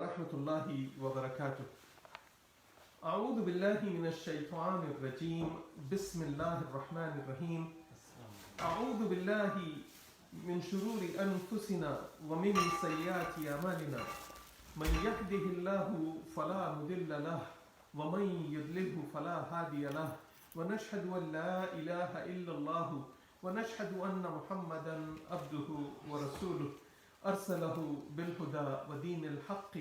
ورحمة الله وبركاته. أعوذ بالله من الشيطان الرجيم. بسم الله الرحمن الرحيم. أعوذ بالله من شرور أنفسنا ومن سيئات أعمالنا. من يهده الله فلا مضل له ومن يضلله فلا هادي له. ونشهد أن لا إله إلا الله ونشهد أن محمدا عبده ورسوله أرسله بالهدى ودين الحق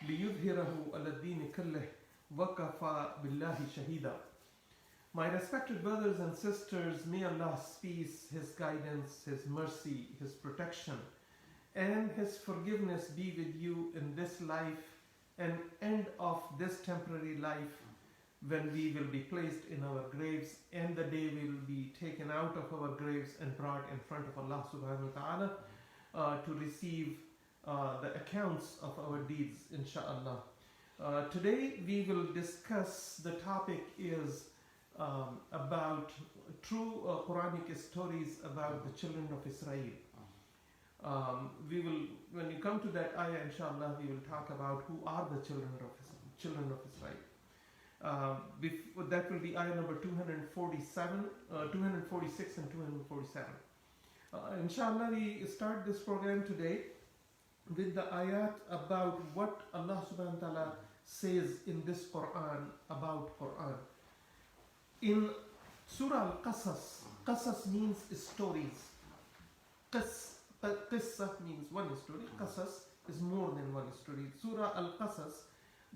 ليظهره على الدين كله وكفى بالله شهيدا. My respected brothers and sisters, may Allah's peace, His guidance, His mercy, His protection and His forgiveness be with you in this life and end of this temporary life when we will be placed in our graves and the day we will be taken out of our graves and brought in front of Allah subhanahu wa ta'ala to receive the accounts of our deeds, inshallah. Today we will discuss, the topic is about true Quranic stories about the children of Israel. When we come to that ayah, inshallah, we will talk about who are the children of Israel. That will be ayah number 247, 246 and 247. Inshallah, we start this program today with the ayat about what Allah subhanahu wa ta'ala says in this Quran about Quran. In Surah Al-Qasas, Qasas means stories. Qissa means one story. Qasas is more than one story. Surah Al-Qasas,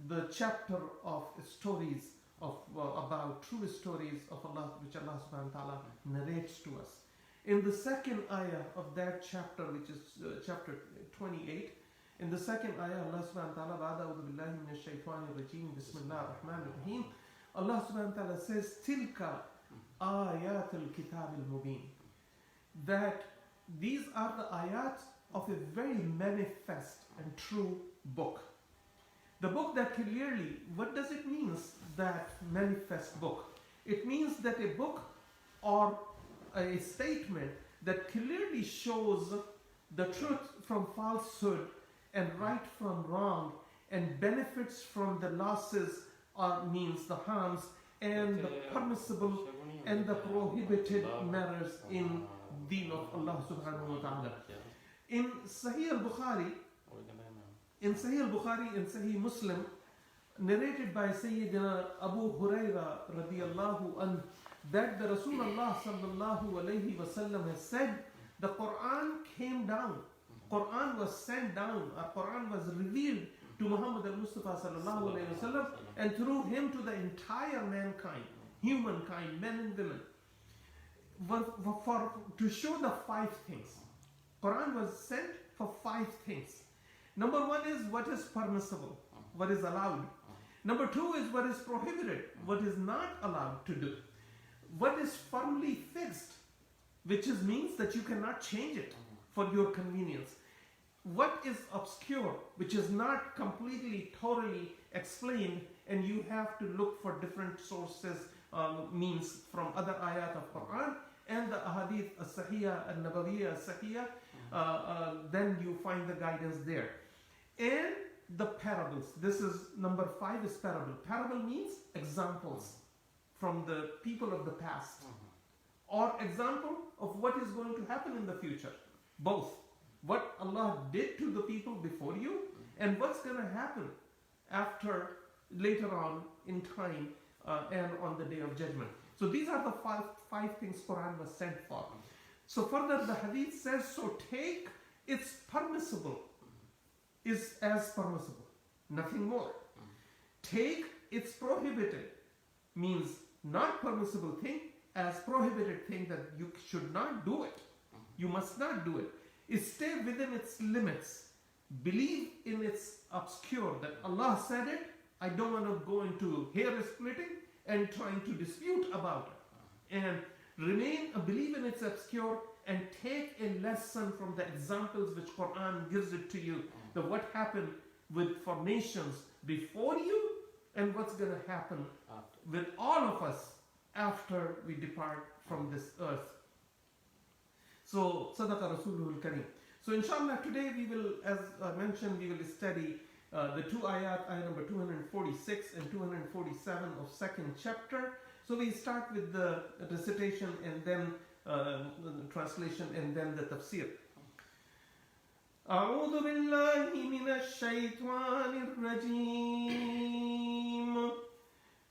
the chapter of stories of about true stories of Allah, which Allah subhanahu wa ta'ala narrates to us. In the second ayah of that chapter, which is chapter 28, in the second ayah, Allah subhanahu wa ta'ala, Ba'da a'udhu billahi minash shaitanir rajim, bismillahir rahmanir rahim, Allah subhanahu wa ta'ala says, Tilka ayatul kitabil mubin. That these are the ayat of a very manifest and true book. The book that clearly, what does it mean, that manifest book? It means that a book or a statement that clearly shows the truth from falsehood and right from wrong and benefits from the losses or means the harms and the permissible and the prohibited matters in deen of Allah subhanahu wa ta'ala. In Sahih al-Bukhari, in Sahih Muslim, narrated by Sayyidina Abu Huraira radiyallahu anhu, that the Rasulullah sallallahu alayhi wasallam has said, the Quran came down, Quran was sent down, Quran was revealed to Muhammad al-Mustafa sallallahu alayhi wasallam, and through him to the entire mankind, humankind, men and women, to show the 5 things. Quran was sent for 5 things. Number 1 is what is permissible, what is allowed. Number 2 is what is prohibited, what is not allowed to do. What is firmly fixed, which means that you cannot change it for your convenience. What is obscure, which is not completely, totally explained, and you have to look for different sources, means from other ayat of Quran and the ahadith as-sahiyah, an-nabawiyya as-sahiyah, then you find the guidance there. And the parables. This is number 5 is parable. Parable means examples from the people of the past, or example of what is going to happen in the future. Both. What Allah did to the people before you and what's going to happen after, later on in time and on the day of judgment. So these are the five things Quran was sent for. So further the hadith says, so take, it's permissible, is as permissible, nothing more. Take, it's prohibited, means not permissible thing as prohibited thing, that you should not do it, you must not do it. Stay within its limits, believe in its obscure, that Allah said it, I don't want to go into hair splitting and trying to dispute about it, and believe in its obscure and take a lesson from the examples which Quran gives it to you, that what happened for nations before you and what's going to happen with all of us after we depart from this earth. So, Sadaqa Rasulul Kareem. So inshallah today we will, as mentioned, we will study the two ayat, ayat number 246 and 247 of second chapter. So we start with the recitation and then translation and then the tafsir. أعوذ بالله من الشيطان الرجيم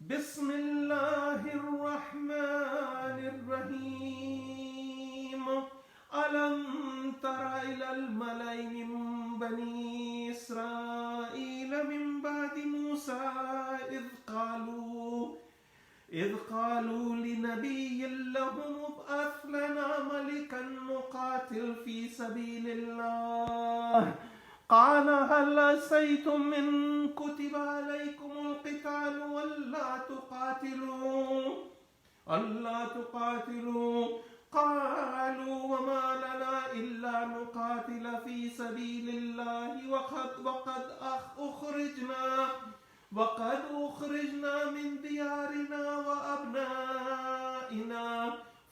بسم الله الرحمن الرحيم ألم تر إلى الملأ من بني إسرائيل من بعد موسى إذ قالوا لنبي لهم ابعث لنا ملكا نقاتل في سبيل الله قال هل عسيتم إن كتب عليكم القتال ألا تقاتلوا قالوا وما لنا إلا نقاتل في سبيل الله وقد أخرجنا من ديارنا وأبنائنا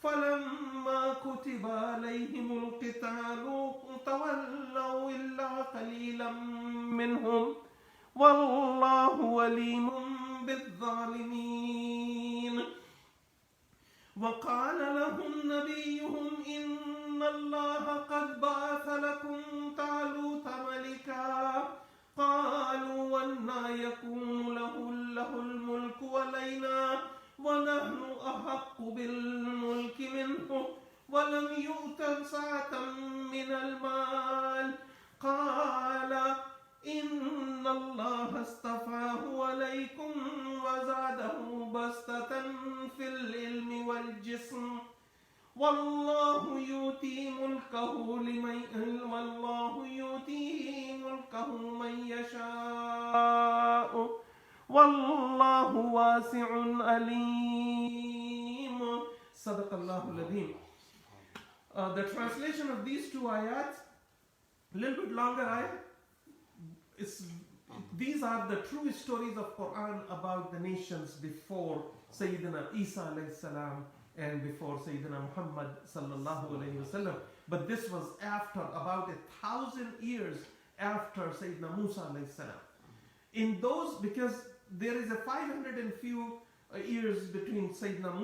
فلما كتب عليهم القتال تولوا إلا قليلا منهم والله عليم بالظالمين وقال لهم نبيهم إن الله قد بعث لكم طالوت ملكا قالوا أنى يكون له الملك علينا ونحن أحق بالملك منه ولم يؤت سعة من المال قال إن الله اصطفاه عليكم وزاده بسطة في العلم والجسم والله يؤتي ملكه من يشاء والله واسع عليم. صدق الله العظيم. The translation of these two ayats, a little bit longer ayat. These are the true stories of Quran about the nations before Sayyidina Isa alayhi salam and before Sayyidina Muhammad sallallahu alayhi wasallam. But this was after about 1,000 years after Sayyidina Musa alayhi salam. In those, because there is a 500 and few years between Sayyidina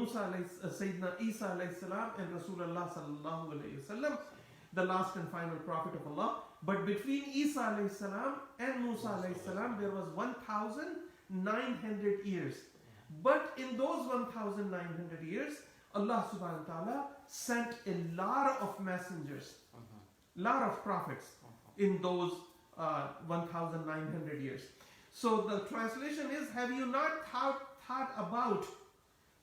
Isa alayhi salam and Rasulullah sallallahu alayhi wasallam, the last and final prophet of Allah. But between Isa alayhi salam and Musa alayhi salam, there was 1,900 years. But in those 1,900 years, Allah subhanahu wa ta'ala sent a lot of messengers, lot of prophets in those 1,900 years. So the translation is, have you not thought about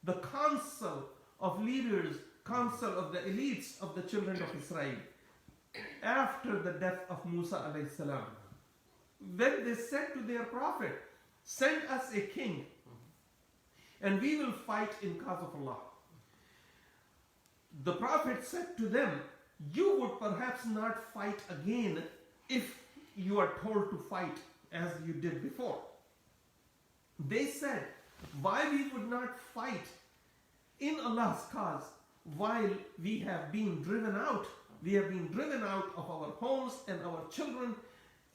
the council of leaders, council of the elites of the children of Israel after the death of Musa alayhi salam, when they said to their prophet, send us a king and we will fight in cause of Allah. The prophet said to them, you would perhaps not fight again if you are told to fight as you did before. They said, why we would not fight in Allah's cause while we have been driven out. We have been driven out of our homes and our children,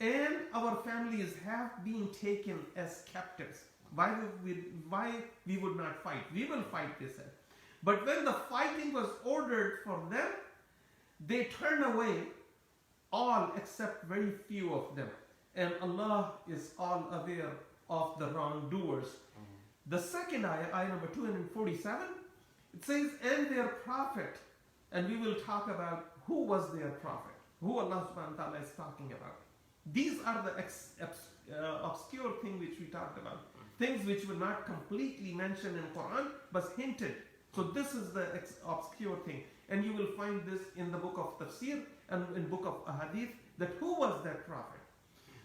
and our families have been taken as captives. Why we would not fight? We will fight, they said. But when the fighting was ordered for them, they turned away, all except very few of them. And Allah is all aware of the wrongdoers. The second ayah number 247, it says, and their prophet, and we will talk about who was their prophet, who Allah subhanahu wa ta'ala is talking about. These are the obscure things which we talked about. Things which were not completely mentioned in Quran, but hinted. So this is the obscure thing. And you will find this in the book of Tafsir and in book of Ahadith, that who was that prophet.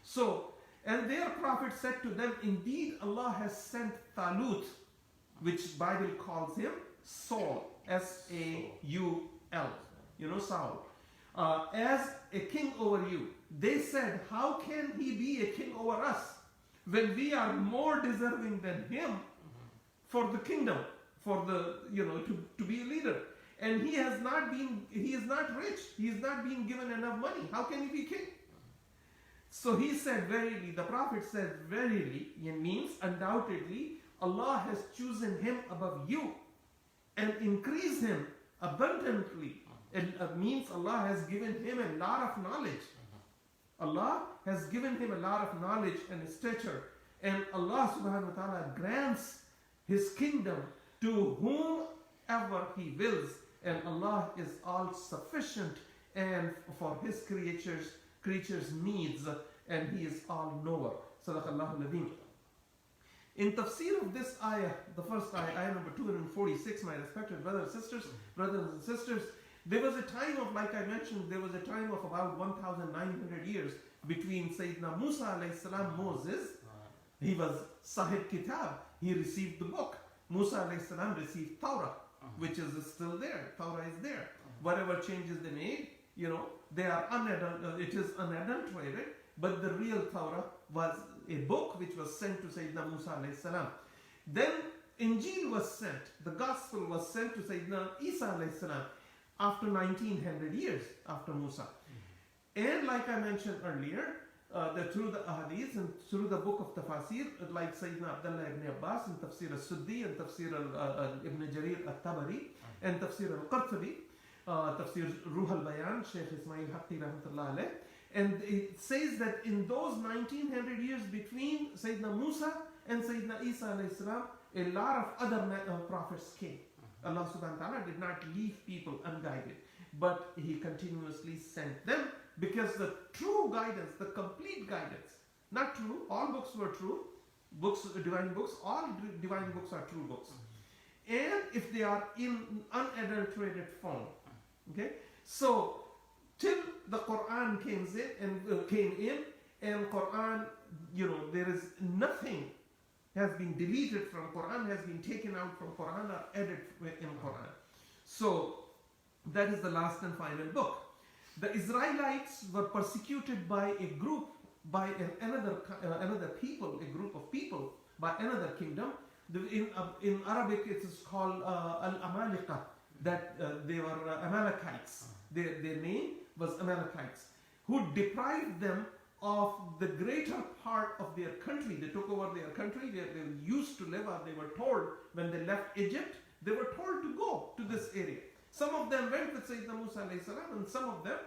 So, and their prophet said to them, indeed Allah has sent Talut, which Bible calls him Saul, S-A-U-L, Saul, as a king over you. They said, how can he be a king over us when we are more deserving than him for the kingdom, for the, to be a leader? And he is not rich, he is not being given enough money. How can he be king? So he said, verily, the Prophet said, verily, it means undoubtedly, Allah has chosen him above you and increased him abundantly. It means Allah has given him a lot of knowledge. Allah has given him a lot of knowledge and stature. And Allah subhanahu wa ta'ala grants his kingdom to whomever he wills. And Allah is all sufficient and for his creatures needs, and he is all knower. Sadaqallahu al-Azim. In Tafsir of this ayah, the first ayah number 246, my respected brothers and sisters, there was a time of, like I mentioned, there was a time of about 1,900 years between Sayyidina Musa alayhi salam, Moses. He was Sahib Kitab. He received the book. Musa alayhi salam received Torah, which is still there. Torah is there. Whatever changes they made, they are it is unadulterated. But the real Torah was a book which was sent to Sayyidina Musa alayhi salam. Then Injil was sent. The Gospel was sent to Sayyidina Isa alayhi salam after 1900 years after Musa. And like I mentioned earlier, through the Ahadith and through the book of Tafsir, like Sayyidina Abdullah ibn Abbas and Tafsir al-Suddi and Tafsir ibn Jarir al-Tabari and Tafsir al-Qurtubi, Tafsir Ruh al-Bayan, Shaykh Ismail Haqqi rahmatullah alayh. And it says that in those 1900 years between Sayyidina Musa and Sayyidina Isa alayhi salam, a lot of other prophets came. Allah subhanahu wa ta'ala did not leave people unguided, but he continuously sent them, because the true guidance, the complete guidance, not true, all books were true, divine books, all divine books are true books. And if they are in unadulterated form, okay? So, till the Qur'an came in, and Qur'an, there is nothing has been deleted from Qur'an, has been taken out from Qur'an or added in Qur'an. So, that is the last and final book. The Israelites were persecuted by a group, by another people, a group of people, by another kingdom. In Arabic it is called Al-Amalika, that they were Amalekites. Their name was Amalekites, who deprived them of the greater part of their country. They took over their country. They used to live, or they were told when they left Egypt, they were told to go to this area. Some of them went with Sayyidina Musa alayhi salam, and some of them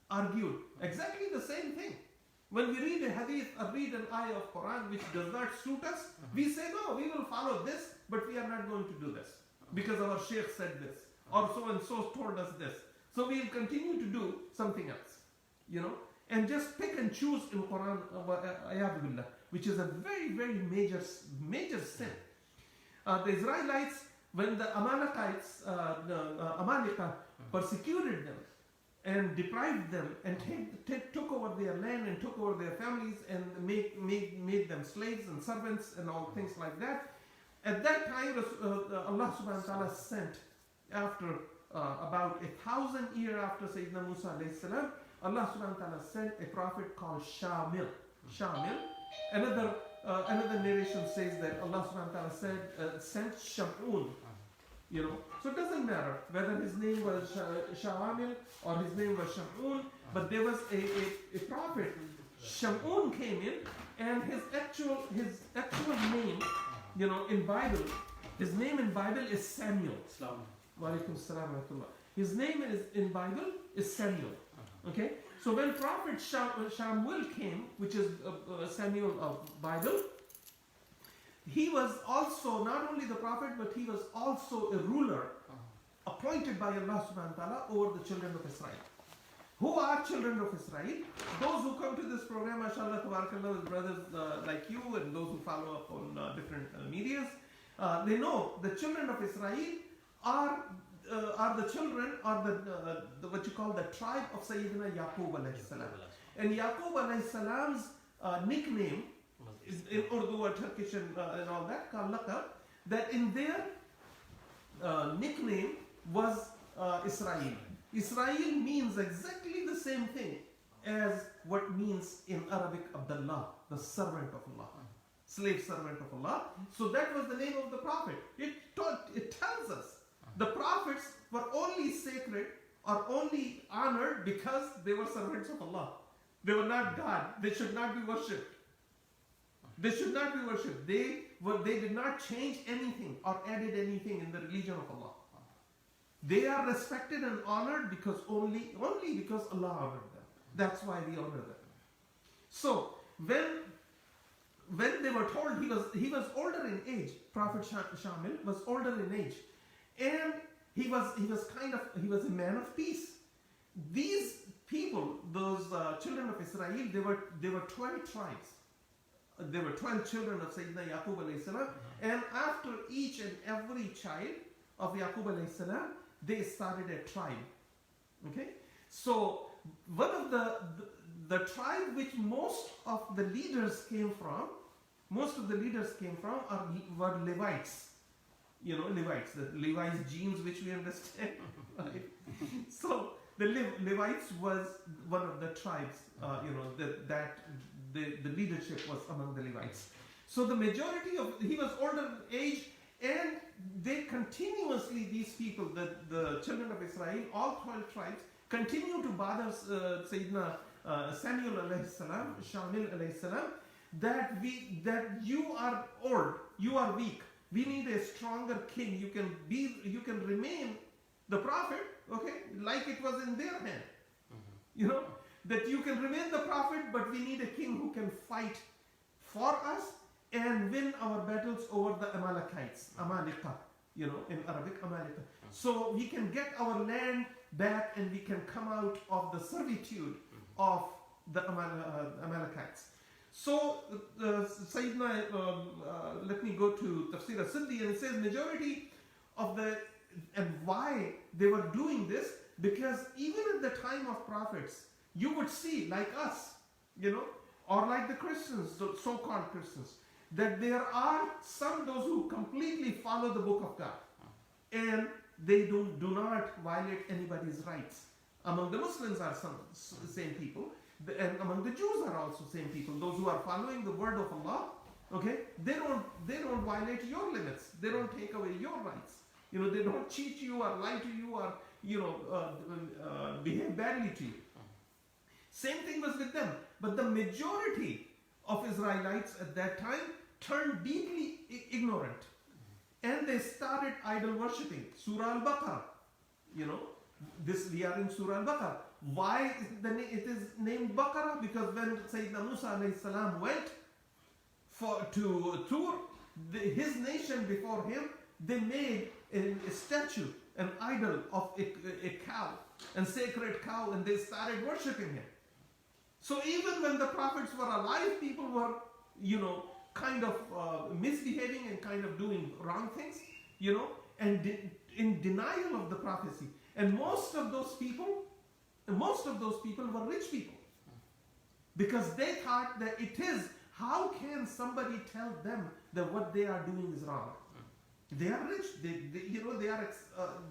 argued exactly the same thing. When we read a hadith or read an ayah of Quran which does not suit us, we say, no, we will follow this, but we are not going to do this because our sheikh said this, or so and so told us this. So we will continue to do something else, and just pick and choose in Quran, Ayat billah, which is a very, very major sin. The Israelites, when the Amalekites, Amalika, persecuted them and deprived them and took over their land and took over their families and made them slaves and servants and all things like that. At that time, Allah subhanahu wa ta'ala sent, after about 1,000 years after Sayyidina Musa alayhi salam, Allah subhanahu wa ta'ala sent a prophet called Shamil. Another narration says that Allah subhanahu wa ta'ala sent Sham'un. So it doesn't matter whether his name was Shamil or his name was Sham'un, but there was a prophet. Sham'un came in, and his actual name, in Bible, his name in Bible is Samuel. Wa alaikum salam wa rahmatullah. His name in Bible is Samuel. Okay, so when Prophet Samuel came, which is Samuel of Bible, he was also not only the prophet, but he was also a ruler appointed by Allah subhanahu wa ta'ala over the children of Israel. Who are children of Israel? Those who come to this program, mashallah, tabarakallah, brothers like you and those who follow up on different medias, they know the children of Israel are the children, or the what you call the tribe of Sayyidina Yaqub alayhi salam. And Yaqub alayhi salam's nickname is in Urdu or Turkish and all that, called laqab, that in their nickname was Israel. Israel means exactly the same thing as what means in Arabic Abdullah, the servant of Allah, slave servant of Allah. So that was the name of the prophet. It tells us the prophets were only sacred or only honored because they were servants of Allah. They were not God. They should not be worshipped. They should not be worshipped. They did not change anything or added anything in the religion of Allah. They are respected and honored because only because Allah honored them. That's why we honor them. So when they were told he was older in age, Prophet Shamil was older in age, and he was a man of peace. These people, those children of Israel, they were 12 tribes. There were 12 children of Sayyidina Yaqub alayhi salam, and after each and every child of Yaqub alayhi salam, they started a tribe. Okay, so one of the tribe which most of the leaders came from were Levites. You know, Levites, the Levites genes which we understand. Right? So the Levites was one of the tribes. The leadership was among the Levites. So the majority he was older in age, and they continuously, these people, the children of Israel, all 12 tribes, continue to bother Sayyidina Samuel alayhi salam, Shamil alayhi salam, that you are old, you are weak. We need a stronger king. You can remain the prophet, okay, like it was in their hand. You know, that you can remain the prophet, but we need a king who can fight for us and win our battles over the Amalekites, Amalika, you know, in Arabic, Amalika. So we can get our land back and we can come out of the servitude of the Amalekites. So, Sayyidina, let me go to Tafsir al-Sindi, and it says majority of and why they were doing this, because even at the time of prophets, you would see, like us, you know, or like the Christians, the so-called Christians, that there are those who completely follow the book of God, and they do not violate anybody's rights. Among the Muslims are some same people, and among the Jews are also same people. Those who are following the word of Allah, okay, they don't violate your limits. They don't take away your rights. You know, they don't cheat you or lie to you or, you know, behave badly to you. Same thing was with them. But the majority of Israelites at that time turned deeply ignorant, and they started idol worshipping. Surah Al-Baqarah, you know, we are in Surah Al-Baqarah. Why it is named Baqarah? Because when Sayyidina Musa alayhi salam went to Tur, his nation before him, they made a statue, an idol of a cow, a sacred cow, and they started worshipping him. So even when the prophets were alive, people were, you know, kind of misbehaving and kind of doing wrong things, you know, and in denial of the prophecy. And most of those people were rich people, because they thought that how can somebody tell them that what they are doing is wrong? They are rich.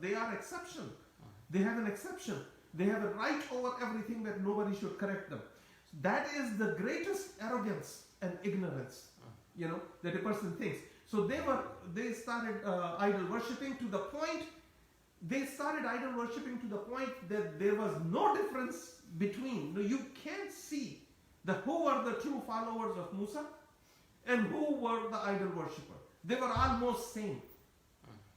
They are exception. They have an exception. They have a right over everything, that nobody should correct them. That is the greatest arrogance and ignorance, you know, that a person thinks. So they started idol worshipping to the point. They started idol worshipping to the point that there was no difference between. You can't see who were the true followers of Musa and who were the idol worshipper. They were almost same.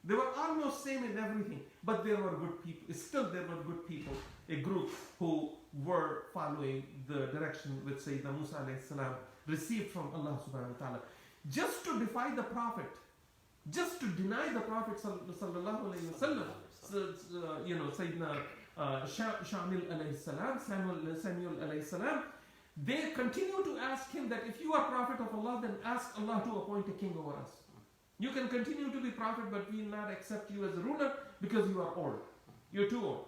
They were almost same in everything. But there were good people. Still, there were good people, a group who were following the direction which Sayyidina Musa alayhi salam received from Allah subhanahu wa ta'ala. Just to defy the Prophet, just to deny the Prophet sallallahu alayhi wa sallam, you know, Sayyidina Shamil alayhi salam, Samuel alayhi salam, they continue to ask him that if you are Prophet of Allah, then ask Allah to appoint a king over us. You can continue to be Prophet, but we will not accept you as a ruler because you are old. You're too old.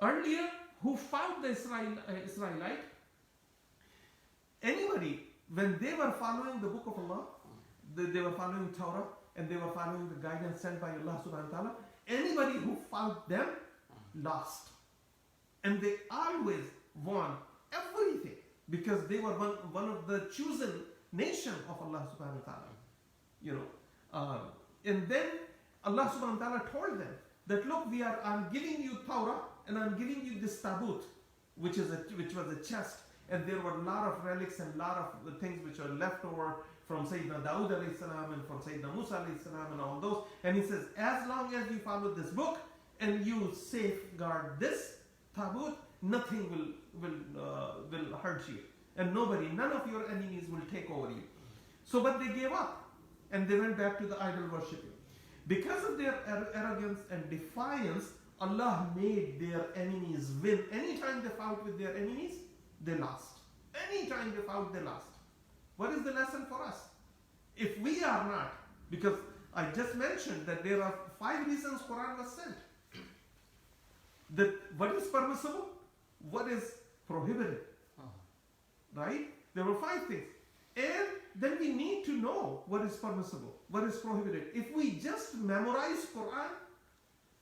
Earlier, who fought the Israelite, anybody, when they were following the book of Allah, they were following Torah, and they were following the guidance sent by Allah subhanahu wa ta'ala, anybody who fought them lost. And they always won everything, because they were one of the chosen nation of Allah subhanahu wa ta'ala. You know, and then Allah subhanahu wa ta'ala told them that, look, I'm giving you Torah, and I'm giving you this tabut, which was a chest, and there were a lot of relics and a lot of things which are left over from Sayyidina Dawood alayhi salam and from Sayyidina Musa alayhi salam and all those. And he says, as long as you follow this book and you safeguard this tabut, nothing will hurt you, and none of your enemies will take over you. So, but they gave up and they went back to the idol worshiping. Because of their arrogance and defiance, Allah made their enemies win. Anytime they fought with their enemies, they lost. Anytime they fought, they lost. What is the lesson for us? If we are not, because I just mentioned that there are 5 reasons Quran was sent. That what is permissible, what is prohibited, right? There were 5 things. And then we need to know what is permissible, what is prohibited. If we just memorize Quran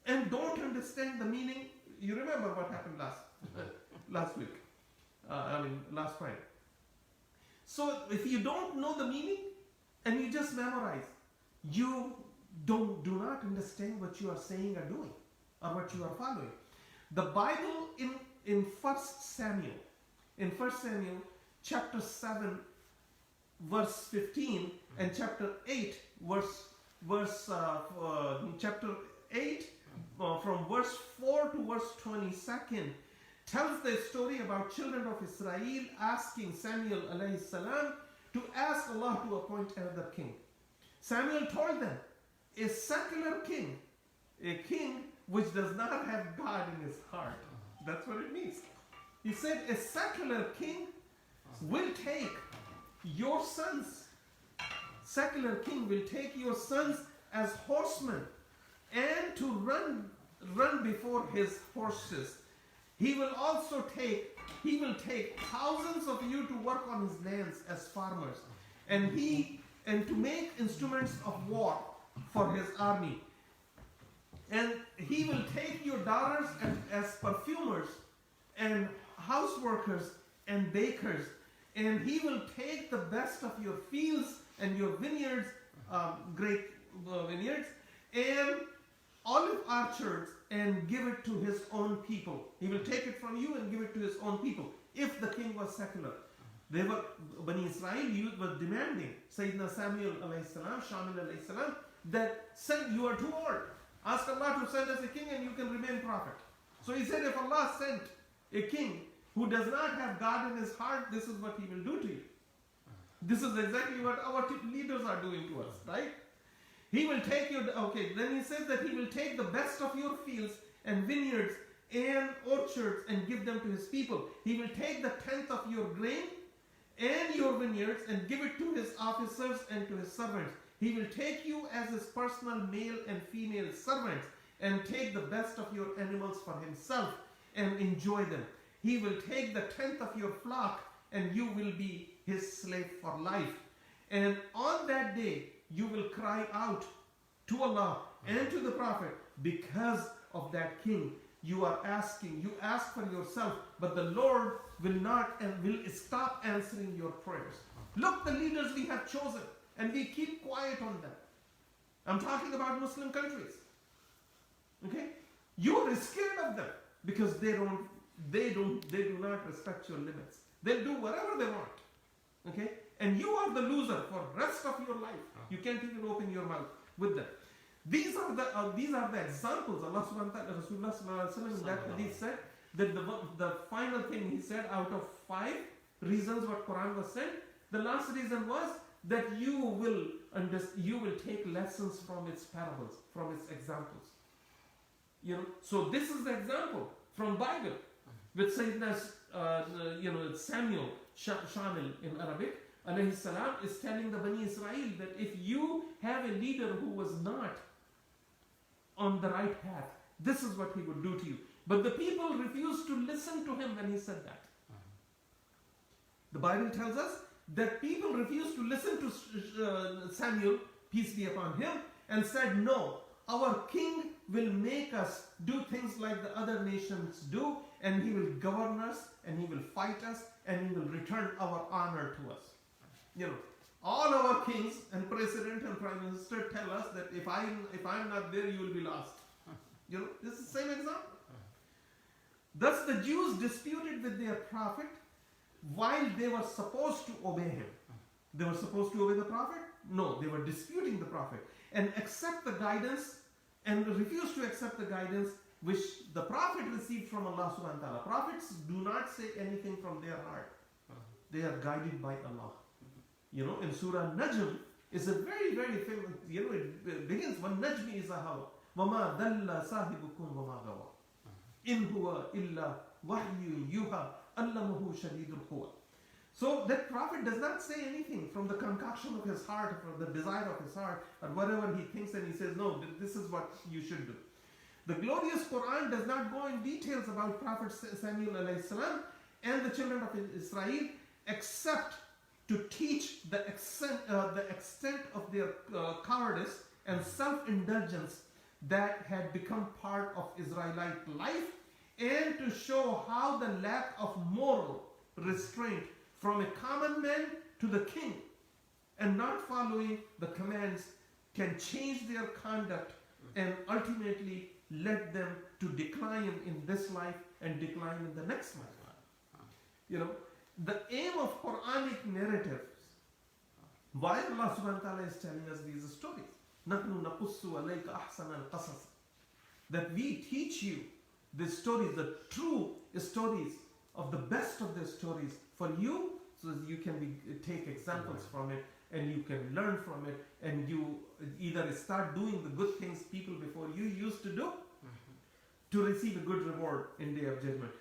and don't understand the meaning, you remember what happened last week. Last Friday. So if you don't know the meaning and you just memorize, you do not understand what you are saying or doing or what you are following. The Bible in 1 Samuel chapter 7 verse 15 and chapter 8 chapter 8 from verse 4 to verse 22 tells the story about children of Israel asking Samuel alayhi salam to ask Allah to appoint another king. Samuel told them, a secular king, a king which does not have God in his heart. That's what it means. He said a secular king will take your sons. Secular king will take your sons as horsemen and to run before his horses. He will take thousands of you to work on his lands as farmers, and to make instruments of war for his army. And he will take your daughters as perfumers and houseworkers and bakers, and he will take the best of your fields and your vineyards, great vineyards, and olive orchards, and give it to his own people. He will take it from you and give it to his own people. If the king was secular, Bani Israel was demanding Sayyidina Samuel alayhi salam, Shamil alayhi salam, that you are too old. Ask Allah to send us a king and you can remain prophet. So he said, if Allah sent a king who does not have God in his heart, this is what he will do to you. This is exactly what our leaders are doing to us, right? He will take your, then he says that he will take the best of your fields and vineyards and orchards and give them to his people. He will take the 10th of your grain and your vineyards and give it to his officers and to his servants. He will take you as his personal male and female servants and take the best of your animals for himself and enjoy them. He will take the 10th of your flock and you will be his slave for life. And on that day, you will cry out to Allah and to the Prophet because of that king. You ask for yourself, but the Lord will not and will stop answering your prayers. Look, the leaders we have chosen, and we keep quiet on them. I'm talking about Muslim countries. Okay? You are scared of them because they do not respect your limits. They'll do whatever they want. Okay? And you are the loser for the rest of your life. You can't even open your mouth with them. These are the examples. Allah subhanahu wa ta'ala, Rasulullah sallallahu alaihi wasallam in that hadith said that the final thing he said out of 5 reasons what Quran was sent, the last reason was that you will take lessons from its parables, from its examples. So this is the example from Bible with Sayyidina Samuel, Shamil in Arabic, alayhi salam, is telling the Bani Israel that if you have a leader who was not on the right path, this is what he would do to you. But the people refused to listen to him when he said that. The Bible tells us that people refused to listen to Samuel, peace be upon him, and said, no, our king will make us do things like the other nations do, and he will govern us, and he will fight us, and he will return our honor to us. All our kings and president and prime minister tell us that if I'm not there, you will be lost. This is the same example. Thus the Jews disputed with their prophet while they were supposed to obey him. They were supposed to obey the Prophet? No, they were disputing the Prophet and accept the guidance and refuse to accept the guidance which the Prophet received from Allah subhanahu wa ta'ala. Prophets do not say anything from their heart. They are guided by Allah. You know, in Surah Najm, it's a very, very famous, you know, it begins, وَالنَّجْمِ إِذَا هَوَى وَمَا دَلَّ صَاحِبُكُمْ وَمَا غَوَى إِنْ هُوَ إِلَّا وَحْيٌ يُوحَى أَلَّمَهُ شَدِيدُ الْقُوَى. So that Prophet does not say anything from the concoction of his heart, or the desire of his heart, or whatever he thinks, and he says, no, this is what you should do. The glorious Quran does not go in details about Prophet Samuel alayhi salam and the children of Israel, except to teach the extent of their cowardice and self-indulgence that had become part of Israelite life, and to show how the lack of moral restraint from a common man to the king and not following the commands can change their conduct and ultimately led them to decline in this life and decline in the next life. You know, the aim of Qur'anic narratives, why Allah subhanahu wa ta'ala is telling us these stories, نَحْنُ نَقُصُّ عَلَيْكَ أَحْسَنَ الْقَصَصِ, that we teach you the stories, the true stories of the best of the stories for you, so that you can take examples from it, and you can learn from it, and you either start doing the good things people before you used to do to receive a good reward in Day of Judgment,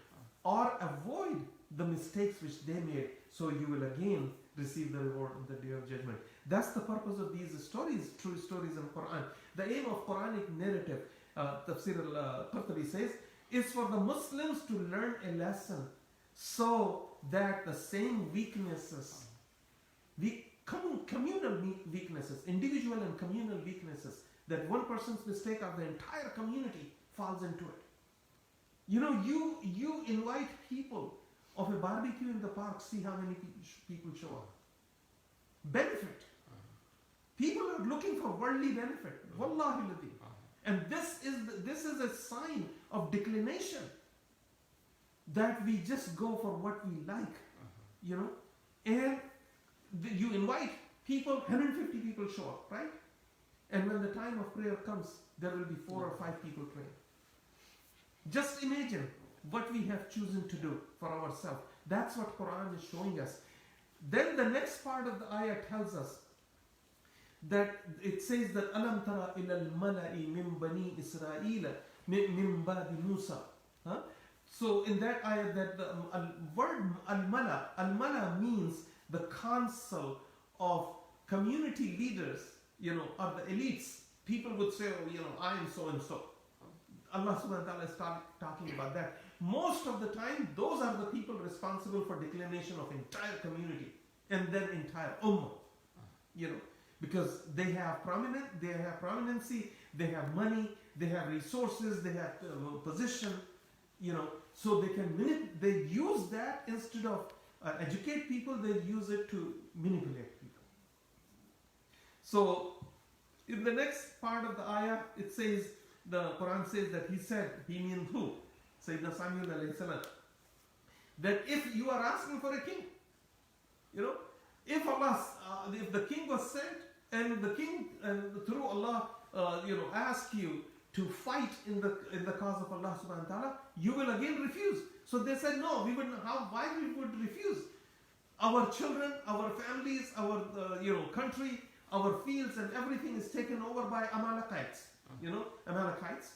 or avoid the mistakes which they made, so you will again receive the reward in the Day of Judgment. That's the purpose of these stories, true stories in Quran. The aim of Quranic narrative, Tafsir Al-Qurtubi says, is for the Muslims to learn a lesson, so that the same weaknesses, communal weaknesses, individual and communal weaknesses, that one person's mistake of the entire community falls into it. You know, you invite people of a barbecue in the park, see how many people show up. Benefit. People are looking for worldly benefit. Wallahi ladhi. And this is a sign of declination, that we just go for what we like, you know, and you invite people, 150 people show up, right? And when the time of prayer comes, there will be 4 or 5 people praying. Just imagine what we have chosen to do for ourselves. That's what Quran is showing us. Then the next part of the ayah tells us that it says that Alam tara ila al-mala'i min bani Israel min ba'di Musa. So in that ayah, that the word al-mala means the council of community leaders, you know, or the elites. People would say, oh, you know, I am so and so. Allah subhanahu wa ta'ala is talking about that. Most of the time, those are the people responsible for declination of entire community and then entire ummah, you know, because they have prominency, they have money, they have resources, they have position, you know, so they use that instead of educate people, they use it to manipulate people. So in the next part of the ayah, it says, the Quran says that he means who? Sayyidina Samuel alayhi salam, that if you are asking for a king, you know, if the king was sent, and the king through Allah, you know, ask you to fight in the cause of Allah subhanahu wa ta'ala, you will again refuse. So they said, no, we wouldn't. Why we would refuse? Our children, our families, our you know, country, our fields, and everything is taken over by Amalekites. You know, Amalekites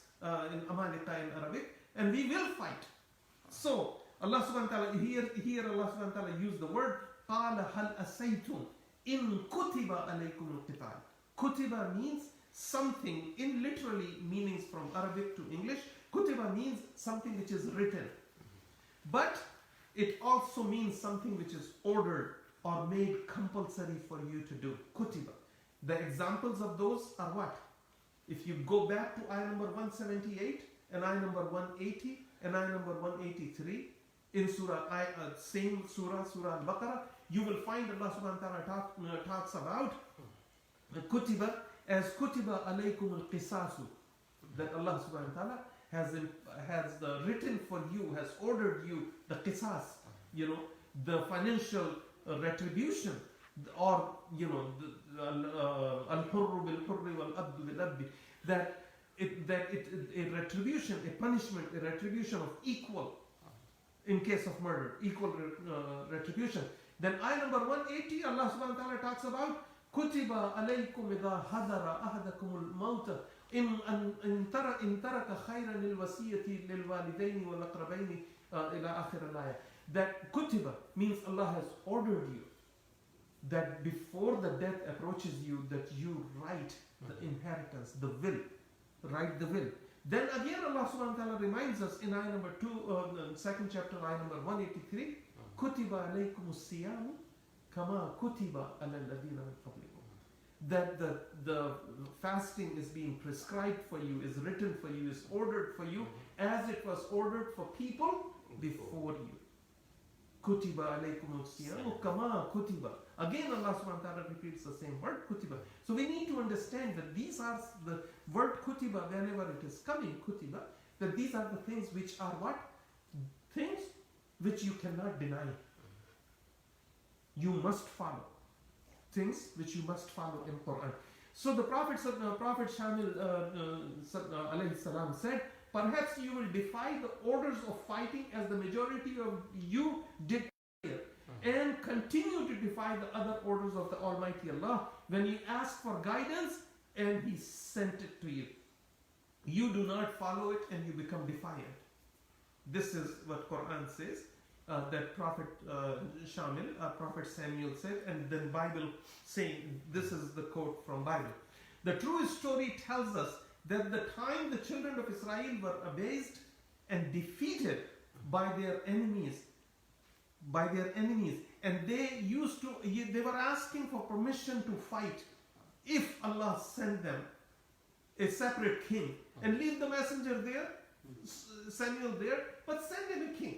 in Amalekite in Arabic, and we will fight. So Allah subhanahu wa ta'ala, here Allah subhanahu wa ta'ala used the word قَالَ هَلْ أَسَيْتُمْ إِن كُتِبَ عَلَيْكُمُ الْقِتَالِ. Kutiba means something, in literally meanings from Arabic to English. Kutiba means something which is written, but it also means something which is ordered or made compulsory for you to do. Kutiba. The examples of those are what? If you go back to ayah number 178 and ayah number 180 and ayah number 183 in same surah Al-Baqarah, you will find Allah subhanahu wa ta'ala talks about kutiba as kutiba alaykum al-qisasu, that Allah subhanahu wa ta'ala has written for you, has ordered you the qisas, you know, the financial retribution, or al-hurru bil-hurri wal-abdu bil-abdi, that a retribution, a punishment, a retribution of equal, in case of murder, equal retribution. Then ayah number 180, Allah subhanahu wa ta'ala talks about kutiba alaykum idha hadara ahadakumul mawta in taraka khayran lil wasiyati lil walidaini wal aqrabaini ila akhir al-ayah. That kutiba means Allah has ordered you that before the death approaches you, that you write the inheritance, the will, write the will. Then again Allah subhanahu wa ta'ala reminds us in ayah number 2, second chapter, ayah number 183, kutiba alaykumus siyamu kama kutiba ala alladhina min qablikum. That the fasting is being prescribed for you, is written for you, is ordered for you, as it was ordered for people before you. Kutiba alaykumus siyamu kama kutiba. Again Allah subhanahu wa ta'ala repeats the same word, kutiba. So we need to understand that these are the word kutiba, whenever it is coming, kutiba, that these are the things which are what? Things which you cannot deny. You must follow. Things which you must follow in Quran. So the Prophet Shamil alayhi salam said, perhaps you will defy the orders of fighting as the majority of you did earlier, and continue to defy the other orders of the Almighty Allah when you ask for guidance and He sent it to you. You do not follow it and you become defiant. This is what Quran says, that Prophet Shamil, Prophet Samuel said, and then Bible saying, this is the quote from Bible. The true story tells us that the time the children of Israel were abased and defeated by their enemies, and they were asking for permission to fight if Allah sent them a separate king, and leave the messenger there, Samuel there, but send him a king.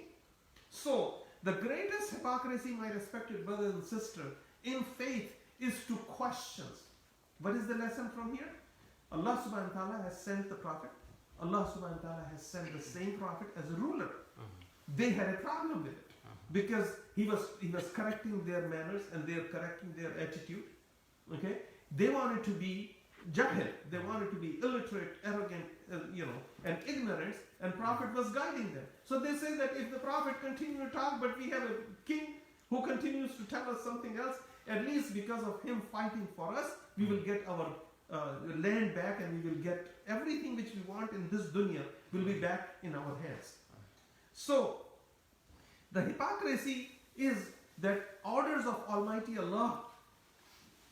So the greatest hypocrisy, my respected brothers and sisters, in faith is to question. What is the lesson from here? Allah subhanahu wa ta'ala has sent the prophet. Allah subhanahu wa ta'ala has sent the same prophet as a ruler. They had a problem with it because he was correcting their manners and they are correcting their attitude. Okay, they wanted to be jahil, they wanted to be illiterate, arrogant, and ignorant, and prophet was guiding them. So they say that if the prophet continues to talk, but we have a king who continues to tell us something else, at least because of him fighting for us, we will get our land back, and we will get everything which we want in this dunya will be back in our hands. So the hypocrisy is that orders of Almighty Allah,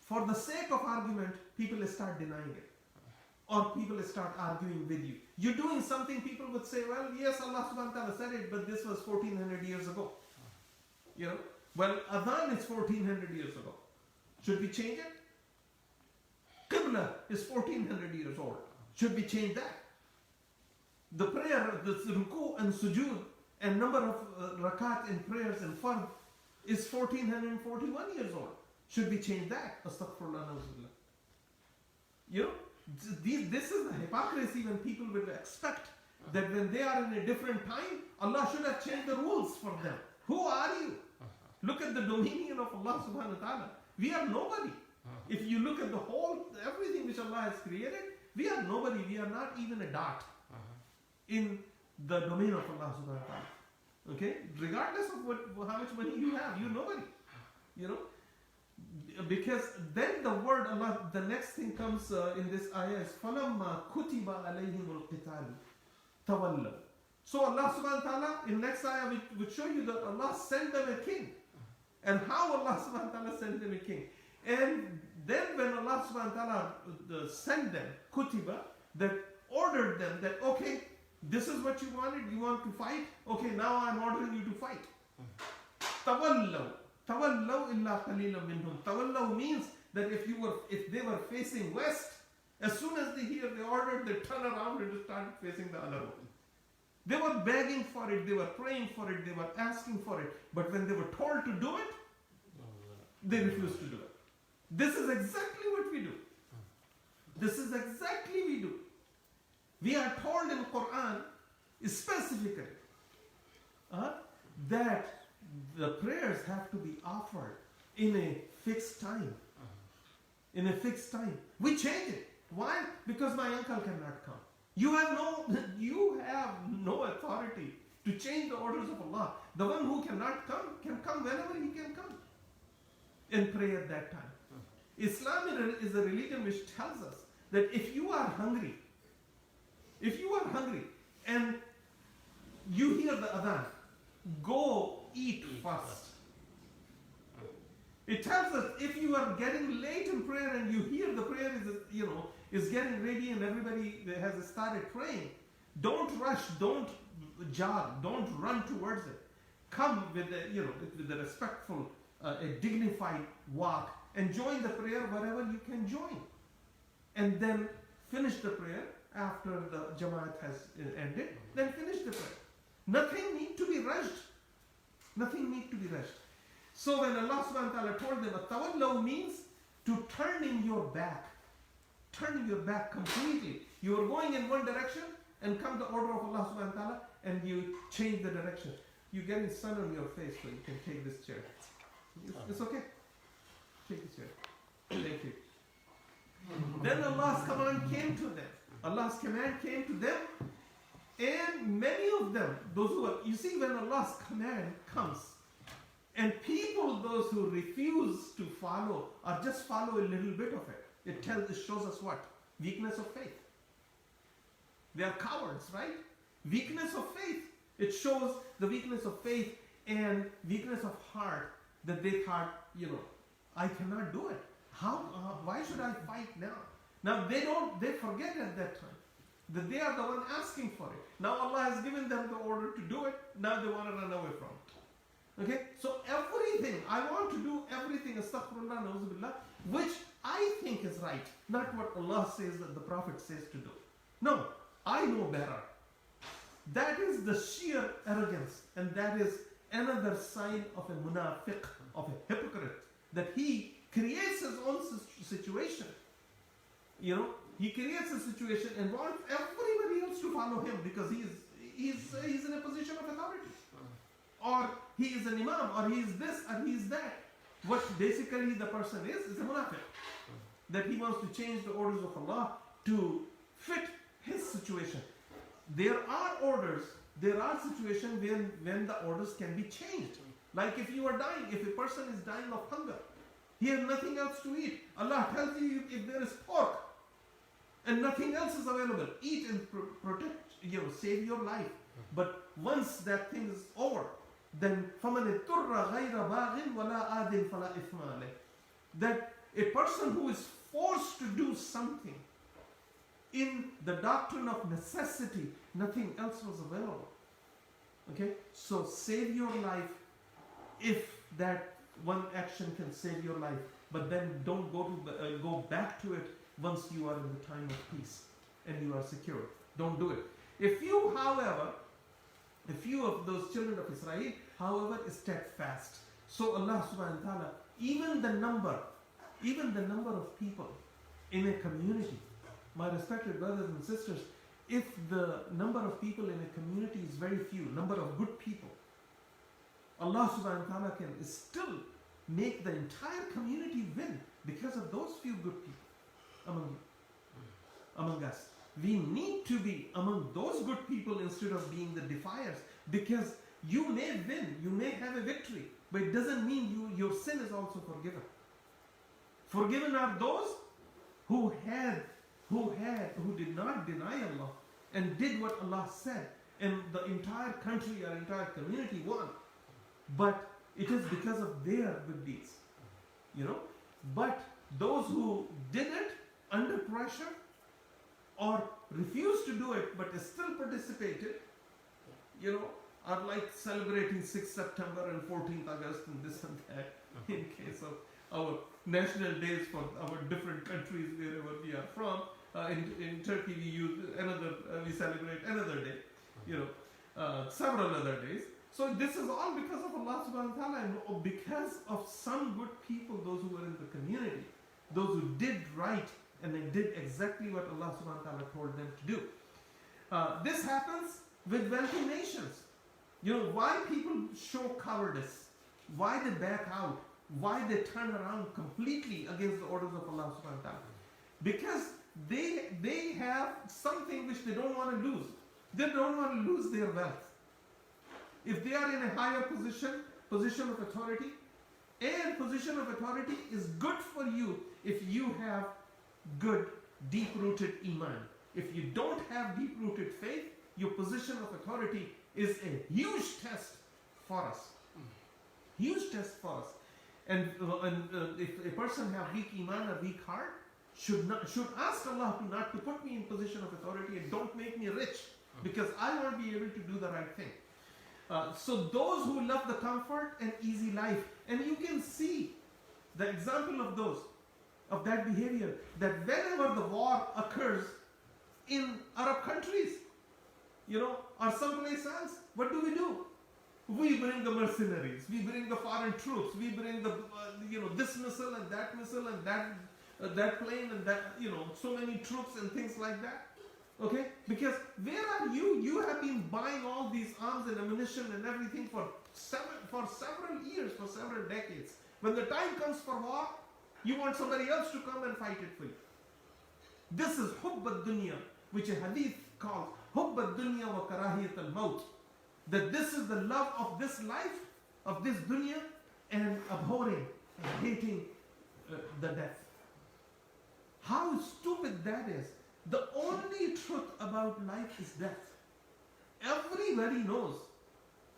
for the sake of argument, people start denying it, or people start arguing with you. You're doing something, people would say, well, yes, Allah subhanahu wa ta'ala said it, but this was 1400 years ago. Well, Adhan is 1400 years ago. Should we change it? Qibla is 1400 years old. Should we change that? The prayer, the ruku and sujood, and number of rakat in prayers and fard is 1441 years old. Should we change that? Astaghfirullah, na'uzubillah. This is the hypocrisy when people will expect that when they are in a different time, Allah should have changed the rules for them. Who are you? Look at the dominion of Allah subhanahu wa ta'ala. We are nobody. If you look at the whole, everything which Allah has created, we are nobody. We are not even a dot in the domain of Allah subhanahu wa ta'ala. Okay? Regardless of how much money you have, you're nobody. Because then the word Allah, the next thing comes in this ayah is فَلَمَّا كُتِبَ عَلَيْهِمُ الْقِتَالُ تَوَلَّوْا. So Allah subhanahu wa ta'ala in next ayah would show you that Allah sent them a king, and how Allah subhanahu wa ta'ala sent them a king. And then when Allah subhanahu wa ta'ala sent them, kutiba, that ordered them that, okay, this is what you wanted, you want to fight, okay, now I'm ordering you to fight. Tawallaw. Tawallaw illa qalilan minhum. Tawallaw means that if they were facing west, as soon as they hear the order, they turn around and start facing the other one. They were begging for it, they were praying for it, they were asking for it, but when they were told to do it, they refused to do it. This is exactly what we do. This is exactly we do. We are told in Quran specifically that the prayers have to be offered in a fixed time. In a fixed time. We change it. Why? Because my uncle cannot come. You have no authority to change the orders of Allah. The one who cannot come can come whenever he can come and pray at that time. Islam is a religion which tells us that if you are hungry and you hear the adhan, go eat first. It tells us if you are getting late in prayer and you hear the prayer is getting ready and everybody has started praying, don't rush, don't jog, don't run towards it. Come with a respectful, a dignified walk and join the prayer wherever you can join. And then finish the prayer after the Jamaat has ended. Then finish the prayer. Nothing need to be rushed. Nothing need to be rushed. So when Allah subhanahu wa ta'ala told them, "Tawallaw" means to turning your back. Turning your back completely. You are going in one direction and come the order of Allah subhanahu wa ta'ala and you change the direction. You're getting sun on your face, so you can take this chair. It's okay. Take this chair. Thank you. Then Allah's command came to them. Allah's command came to them, and many of them, those who are, you see, when Allah's command comes, and people, those who refuse to follow or just follow a little bit of it, it shows us what? Weakness of faith. They are cowards, right? Weakness of faith. It shows the weakness of faith and weakness of heart, that they thought, I cannot do it. Why should I fight now? Now they forget at that time that they are the one asking for it. Now Allah has given them the order to do it. Now they want to run away from it. Okay? So everything, I want to do everything, astaghfirullah, na'uzubillah, which I think is right. Not what Allah says that the Prophet says to do. No, I know better. That is the sheer arrogance, and that is another sign of a munafiq, of a hypocrite, that he creates his own situation. He creates a situation and wants everybody else to follow him because he's in a position of authority. Or he is an imam, or he is this, or he is that. What basically the person is a munafiq. That he wants to change the orders of Allah to fit his situation. There are orders, there are situations when the orders can be changed. Like if you are dying, if a person is dying of hunger, he has nothing else to eat. Allah tells you if there is pork and nothing else is available, eat and protect, save your life. But once that thing is over, then فَمَنِ اضْطُرَّ غَيْرَ بَاغٍ وَلَا آدٍ فَلَا إِثْمَ عَلَيْهِ. That a person who is forced to do something in the doctrine of necessity, nothing else was available. Okay? So save your life if that one action can save your life. But then don't go back to it once you are in the time of peace and you are secure. Don't do it. If you of those children of Israel, however, is steadfast. So Allah subhanahu wa ta'ala, even the number of people in a community, my respected brothers and sisters, if the number of people in a community is very few, number of good people, Allah subhanahu wa ta'ala can still make the entire community win because of those few good people among us. We need to be among those good people instead of being the defiers, because you may win, you may have a victory, but it doesn't mean your sin is also forgiven. Forgiven are those who did not deny Allah and did what Allah said, and the entire country or entire community won. But it is because of their good deeds, But those who did it under pressure or refused to do it but still participated, are like celebrating 6th September and 14th August and this and that in case of our national days for our different countries wherever we are from. In Turkey we celebrate another day, several other days. So this is all because of Allah subhanahu wa ta'ala and because of some good people, those who were in the community, those who did right and they did exactly what Allah subhanahu wa ta'ala told them to do. This happens with wealthy nations. Why people show cowardice Why they back out? Why they turn around completely against the orders of Allah subhanahu wa ta'ala? Because they have something which they don't want to lose. They don't want to lose their wealth. If they are in a higher position of authority, and position of authority is good for you if you have good, deep-rooted iman. If you don't have deep-rooted faith, your position of authority is a huge test for us. Huge test for us. And if a person have weak iman or weak heart, should ask Allah not to put me in position of authority and don't make me rich, because I won't be able to do the right thing. So those who love the comfort and easy life, and you can see the example of that behavior, that whenever the war occurs in Arab countries, or someplace else, what do? We bring the mercenaries, we bring the foreign troops, we bring the this missile and that plane and that so many troops and things like that. Okay, because where are you? You have been buying all these arms and ammunition and everything for several years, for several decades. When the time comes for war, you want somebody else to come and fight it for you. This is hubb ad-dunya, which a hadith calls hubb ad-dunya wa karahiyat al-maut. That this is the love of this life, of this dunya, and abhorring and hating the death. How stupid that is. The only truth about life is death. Everybody knows.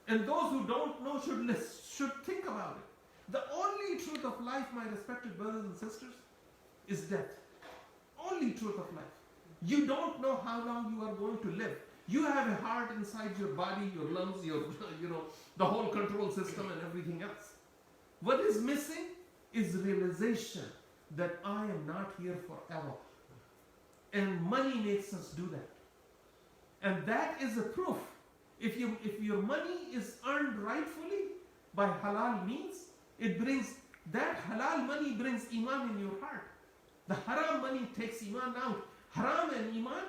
And those who don't know should think about it. The only truth of life, my respected brothers and sisters, is death. Only truth of life. You don't know how long you are going to live. You have a heart inside your body, your lungs, your the whole control system and everything else. What is missing is realization that I am not here forever. And money makes us do that. And that is a proof. If your money is earned rightfully by halal means, that halal money brings iman in your heart. The haram money takes iman out. Haram and iman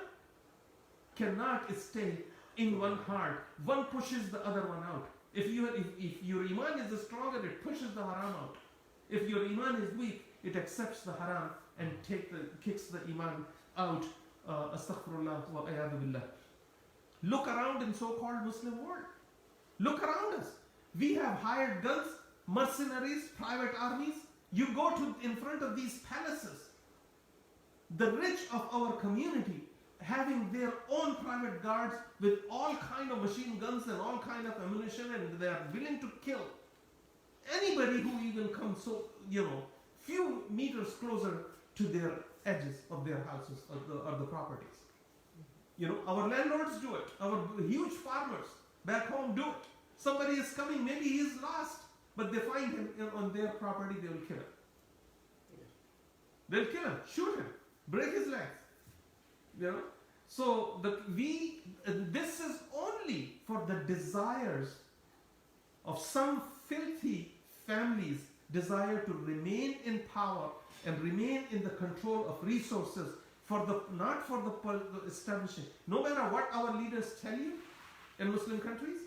cannot stay in one heart. One pushes the other one out. If your iman is stronger, it pushes the haram out. If your iman is weak, it accepts the haram and kicks the iman out. Astaghfirullah wa ayadu billah. Look around in so-called Muslim world. Look around us. We have hired guns, mercenaries, private armies. You go in front of these palaces. The rich of our community having their own private guards with all kind of machine guns and all kind of ammunition, and they are willing to kill anybody who even comes few meters closer to their edges of their houses or the properties. Our landlords do it. Our huge farmers back home do it. Somebody is coming, maybe he is lost, but they find him on their property, they will kill him. They'll kill him, shoot him, break his legs. So this is only for the desires of some filthy families' desire to remain in power and remain in the control of resources, not for the establishing. No matter what our leaders tell you in Muslim countries,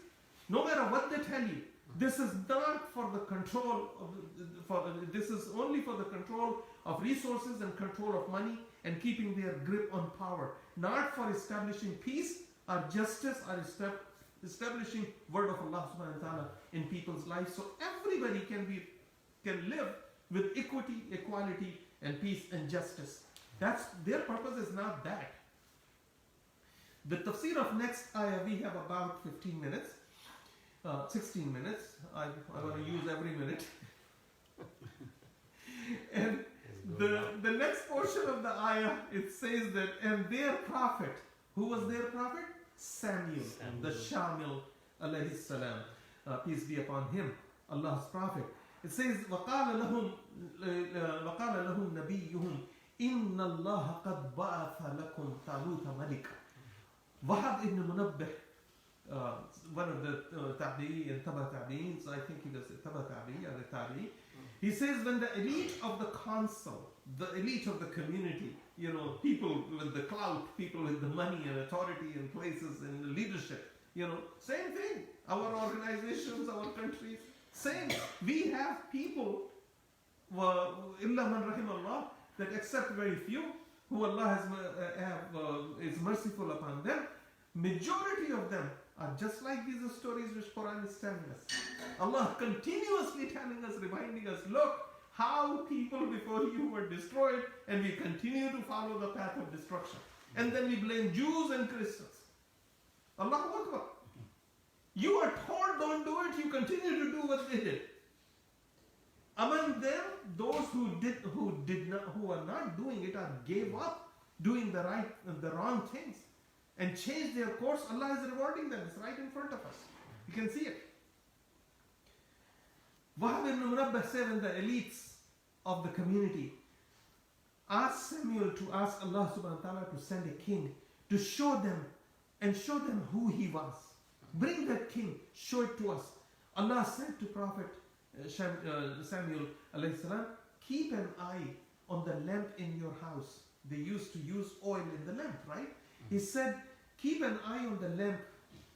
no matter what they tell you, this is not for the control this is only for the control of resources and control of money and keeping their grip on power, not for establishing peace or justice or establishing word of Allah subhanahu wa ta'ala in people's lives, so everybody can live with equity, equality, and peace and justice. That's their purpose is not that. The tafsir of next ayah, we have about 15 minutes, 16 minutes. I want to use every minute. And the next portion of the ayah, it says that, and their prophet, who was their prophet? Samuel, the Shamil alayhi salam, peace be upon him, Allah's prophet. It says, وَقَالَ لَهُمْ نَبِيُّهُمْ إِنَّ اللَّهَ قَدْ بَعَثَ لَكُمْ طَالُوتَ مَلِكًا. Wahab ibn Munabbih, one of the Tabi'i and Taba Tabi'in, so I think he does Taba Tabi'i or the Tabi'i. He says, when the elite of the council, the elite of the community, people with the clout, people with the money and authority and places and leadership, same thing. Our organizations, our countries, Same, we have people, illa man rahimallah, that except very few, who Allah is merciful upon them. Majority of them are just like these stories which Quran is telling us. Allah continuously telling us, reminding us, look how people before you were destroyed, and we continue to follow the path of destruction. And then we blame Jews and Christians. Allahu Akbar. You are told don't do it, you continue to do what they did. Among them, those who are not doing it or gave up doing the wrong things and changed their course, Allah is rewarding them. It's right in front of us. You can see it. Wahab ibn Munabbah said, when the elites of the community asked Samuel to ask Allah subhanahu wa ta'ala to send a king to show them who he was. Bring that king, show it to us. Allah said to Prophet Samuel alayhi salam, keep an eye on the lamp in your house. They used to use oil in the lamp, right? He said, keep an eye on the lamp.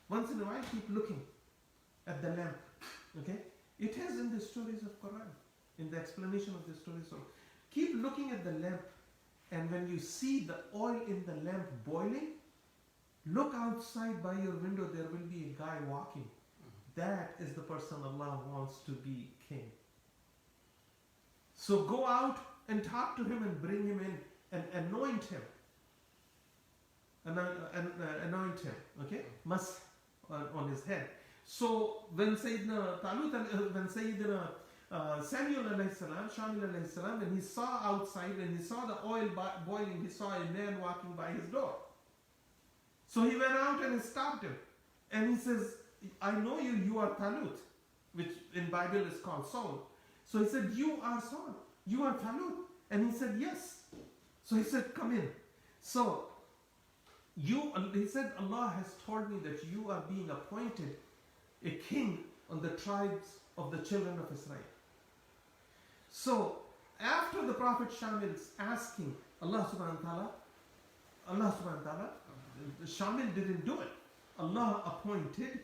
Once in a while, keep looking at the lamp. Okay? It has in the stories of Quran, in the explanation of the stories of. Keep looking at the lamp, and when you see the oil in the lamp boiling, look outside by your window, there will be a guy walking. That is the person Allah wants to be king. So go out and talk to him and bring him in and anoint him. Anoint him, okay? Must on his head. So when Sayyidina Samuel alayhi salam, Shamil alayhi salam, when he saw outside and he saw the oil boiling, he saw a man walking by his door. So he went out and he stopped him. And he says, I know you are Talut, which in Bible is called Saul. So he said, you are Saul, you are Talut. And he said, yes. So he said, come in. So he said, Allah has told me that you are being appointed a king on the tribes of the children of Israel. So after the Prophet Shamil's asking Allah subhanahu wa ta'ala, Shamil didn't do it. Allah appointed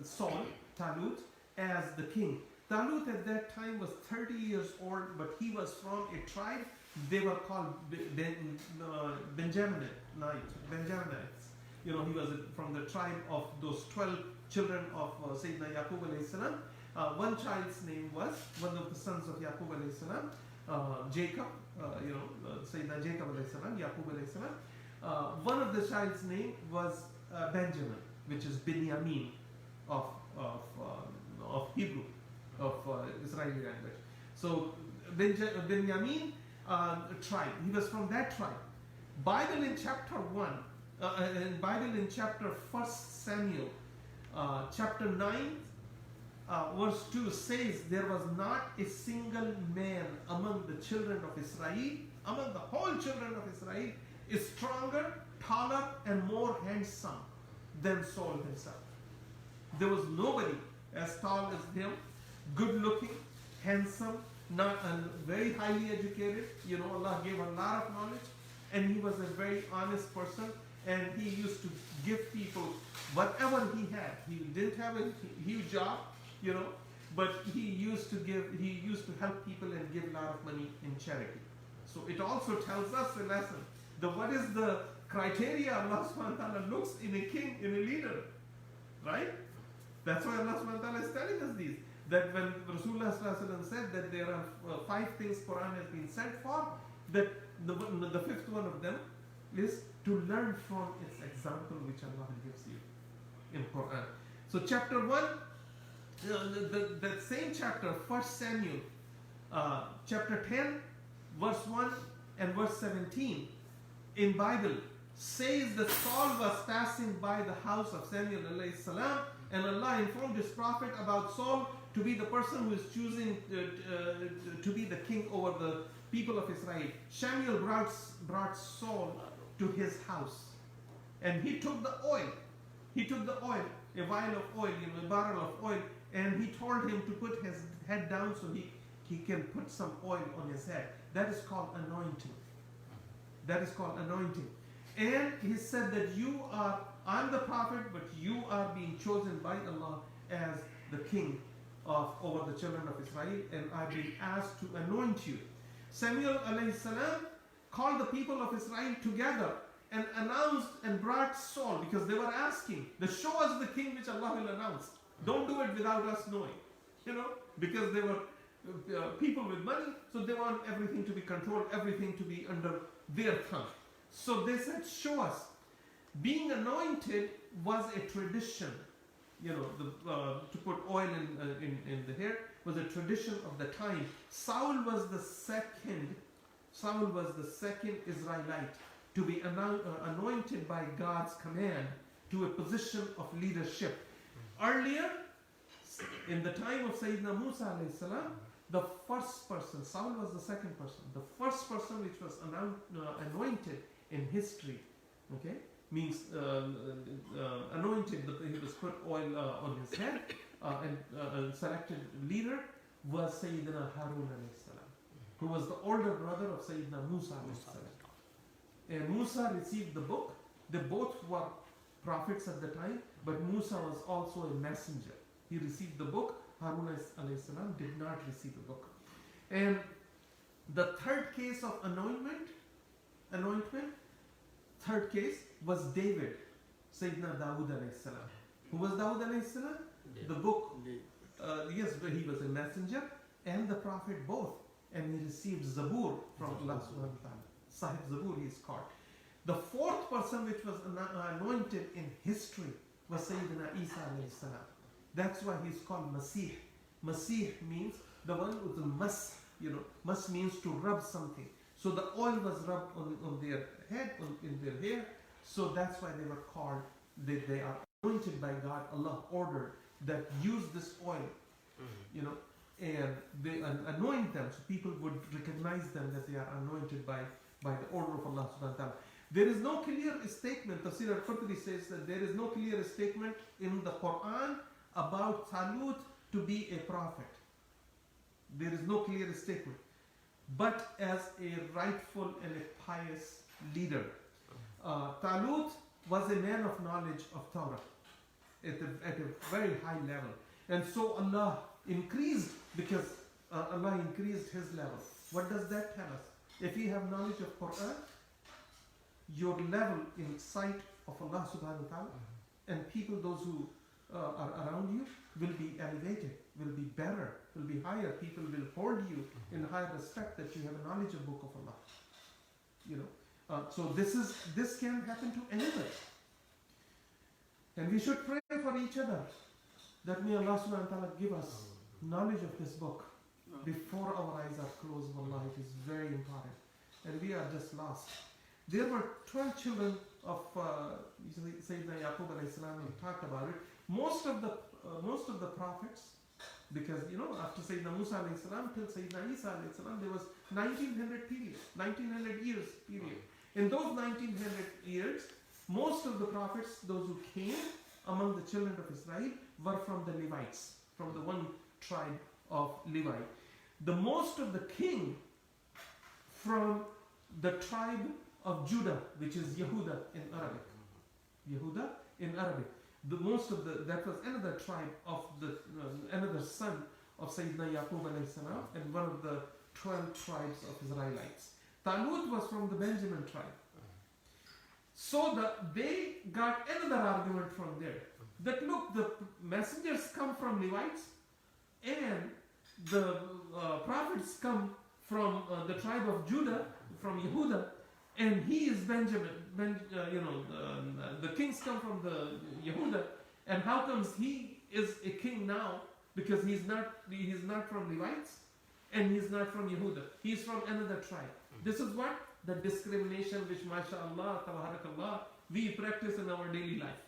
Saul, Talut, as the king. Talut at that time was 30 years old, but he was from a tribe. They were called Benjaminites. You know, he was from the tribe of those 12 children of Sayyidina Yaqub alayhi salam. One child's name was, one of the sons of Yaqub alayhi salam, Jacob, Sayyidina Jacob alayhi salam, Yaqub alayhi salam. One of the child's name was Benjamin, which is Binyamin of Hebrew, of Israeli language. So Binyamin tribe, he was from that tribe. Bible in chapter 1, Bible in chapter 1 Samuel, chapter 9, verse 2 says, there was not a single man among the children of Israel, among the whole children of Israel, is stronger, taller, and more handsome than Saul himself. There was nobody as tall as him, good looking, handsome, very highly educated. You know, Allah gave a lot of knowledge, and he was a very honest person, and he used to give people whatever he had. He didn't have a huge job, you know, but he used to help people and give a lot of money in charity. So it also tells us a lesson. What is the criteria Allah subhanahu wa ta'ala looks in a king, in a leader, right? That's why Allah subhanahu wa ta'ala is telling us these. That when Rasulullah said that there are 5 things Quran has been sent for, that the fifth one of them is to learn from its example which Allah gives you in Quran. So chapter 1, that same chapter, 1 Samuel, chapter 10, verse 1 and verse 17 in Bible says that Saul was passing by the house of Samuel alayhi salam, and Allah informed his prophet about Saul to be the person who is choosing to be the king over the people of Israel. Samuel brought Saul to his house, and he took the oil. A vial of oil, a barrel of oil, and he told him to put his head down so he can put some oil on his head. That is called anointing. And he said that I'm the prophet, but you are being chosen by Allah as the king over the children of Israel, and I've been asked to anoint you. Samuel alayhi salam called the people of Israel together and announced and brought Saul, because they were asking, show us the king which Allah will announce. Don't do it without us knowing. Because they were people with money, so they want everything to be controlled, everything to be under their thumb. So they said, show us. Being anointed was a tradition. To put oil in the hair was a tradition of the time. Saul was the second Israelite to be anointed by God's command to a position of leadership. Earlier, in the time of Sayyidina Musa alayhi salam, the first person, Saul was the second person, the first person which was anointed in history, means anointed, he was put oil on his head, and selected leader was Sayyidina Harun alayhi salam, who was the older brother of Sayyidina Musa alayhi salam. And Musa received the book. They both were prophets at the time, but Musa was also a messenger. He received the book. Harun alayhi salam did not receive the book. And the third case of anointment, third case was David, Sayyidina Dawood alayhi salam. Who was Dawood alayhi salam? The book, yes, but he was a messenger and the prophet both. And he received Zabur from Allah subhanahu wa ta'ala. Sahib Zabur he is called. The fourth person which was anointed in history was Sayyidina Isa alayhi salam. That's why he's called Masih. Masih means the one with the mas. Mas means to rub something. So the oil was rubbed on their head, in their hair. So that's why they were called, they are anointed by God. Allah ordered that use this oil, and they anoint them so people would recognize them that they are anointed by the order of Allah subhanahu wa ta'ala. There is no clear statement, Tafsir al-Qur'ani says that there is no clear statement in the Quran about Talut to be a prophet. There is no clear statement. But as a rightful and a pious leader. Talut was a man of knowledge of Torah at a very high level. And so Allah increased, because Allah increased his level. What does that tell us? If you have knowledge of Quran, your level in sight of Allah subhanahu wa ta'ala, and people, those who are around you, will be elevated, will be better, will be higher. People will hold you in higher respect that you have a knowledge of Book of Allah. So this can happen to anybody. And we should pray for each other that may Allah subhanahu wa ta'ala give us knowledge of this book before our eyes are closed. Wallah, it is very important. And we are just lost. There were 12 children of Sayyidina Yaqub alayhi salam. We talked about it. Most of the prophets, because after Sayyidina Musa alayhi salam till Sayyidina Isa alayhi salam, there was 1900 years period. In those 1900 years, most of the prophets, those who came among the children of Israel, were from the Levites, from the one tribe of Levi. The most of the king from the tribe of Judah, which is Yehuda in Arabic. Yehuda in Arabic. That was another tribe of another son of Sayyidina Yaqub alayhi salam, and one of the 12 tribes of Israelites. Talut was from the Benjamin tribe. So they got another argument from there. That look, the messengers come from Levites, and the prophets come from the tribe of Judah, from Yehuda, and he is Benjamin. The kings come from the Yehuda, and how comes he is a king now? Because he's not from Levites, and he's not from Yehuda. He's from another tribe. This is what the discrimination which, mashallah, tabarakallah, we practice in our daily life.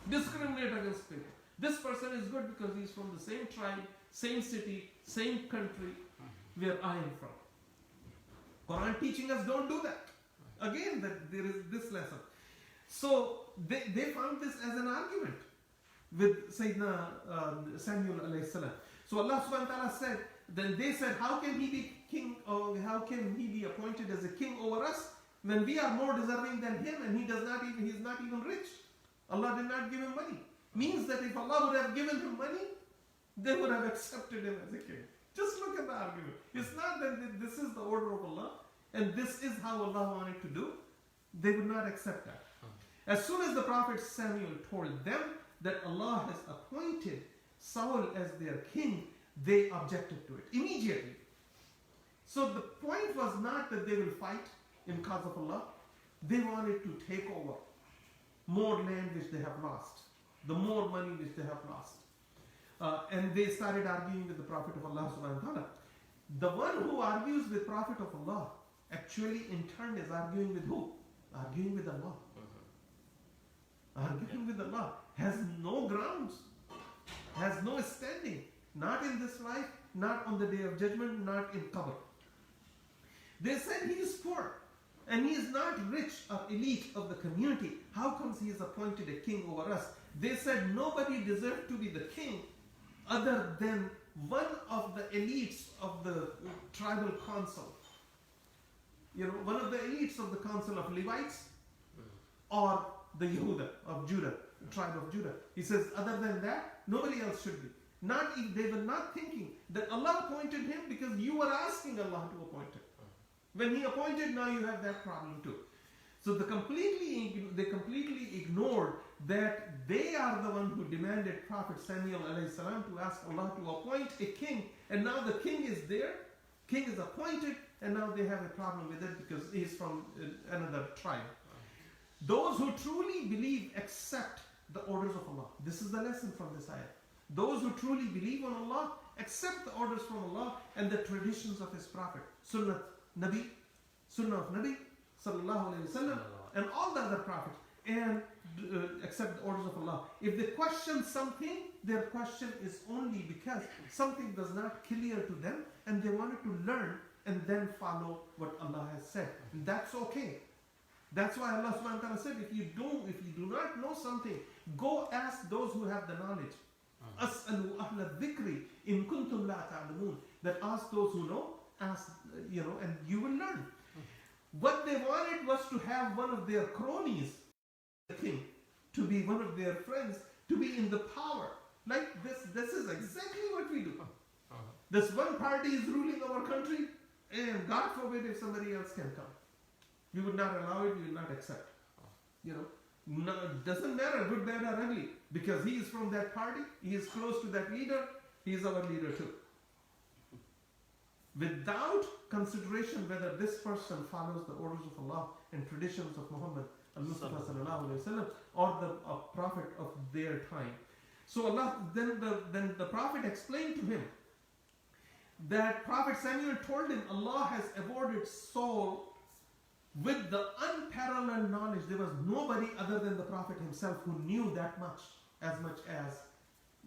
Discriminate against people. This person is good because he's from the same tribe, same city, same country where I am from. Quran teaching us don't do that. Again, that there is this lesson. So they found this as an argument with Sayyidina Samuel alayhi salam. So Allah subhanahu wa ta'ala said, then they said, how can he be king, or how can he be appointed as a king over us when we are more deserving than him, and he's not even rich. Allah did not give him money. Means that if Allah would have given him money, they would have accepted him as a king. Just look at the argument. It's not that this is the order of Allah and this is how Allah wanted to do. They would not accept that. As soon as the Prophet Samuel told them that Allah has appointed Saul as their king, they objected to it immediately. So the point was not that they will fight in cause of Allah. They wanted to take over more land which they have lost, the more money which they have lost. And they started arguing with the Prophet of Allah subhanahu wa ta'ala. The one who argues with Prophet of Allah actually in turn is arguing with who? Arguing with Allah. Arguing with Allah has no grounds, has no standing, not in this life, not on the day of judgment, not in qabr. They said he is poor and he is not rich or elite of the community. How comes he is appointed a king over us? They said nobody deserved to be the king other than one of the elites of the tribal council. You know, one of the elites of the council of Levites or the Yehuda of Judah, the tribe of Judah. He says, other than that, nobody else should be. Not if they were not thinking that Allah appointed him because you were asking Allah to appoint him. When he appointed, now you have that problem too. So they completely ignored that they are the one who demanded Prophet Samuel alayhi salam to ask Allah to appoint a king, and now the king is there, king is appointed, and now they have a problem with it because he is from another tribe. Those who truly believe accept the orders of Allah. This is the lesson from this ayah. Those who truly believe on Allah accept the orders from Allah and the traditions of His Prophet. Sunnah of Nabi, sallallahu alayhi wasallam, and all the other prophets, and accept the orders of Allah. If they question something, their question is only because something does not clear to them and they wanted to learn and then follow what Allah has said. And that's okay. That's why Allah subhanahu wa ta'ala said, if you do not know something, go ask those who have the knowledge. As'alu ahla dhikri in kuntum la ta'lamun. That ask those who know, ask, and you will learn. What they wanted was to have one of their cronies, the king, to be one of their friends, to be in the power. Like this is exactly what we do. This one party is ruling our country, and God forbid if somebody else can come. We would not allow it, we would not accept. No, it doesn't matter, good, bad, or ugly, because he is from that party, he is close to that leader, he is our leader too. Without consideration whether this person follows the orders of Allah and traditions of Muhammad al-Mustafa sallallahu alayhi wasallam or the prophet of their time. So Allah, then the prophet explained to him that Prophet Samuel told him Allah has awarded Saul with the unparalleled knowledge. There was nobody other than the Prophet himself who knew that much as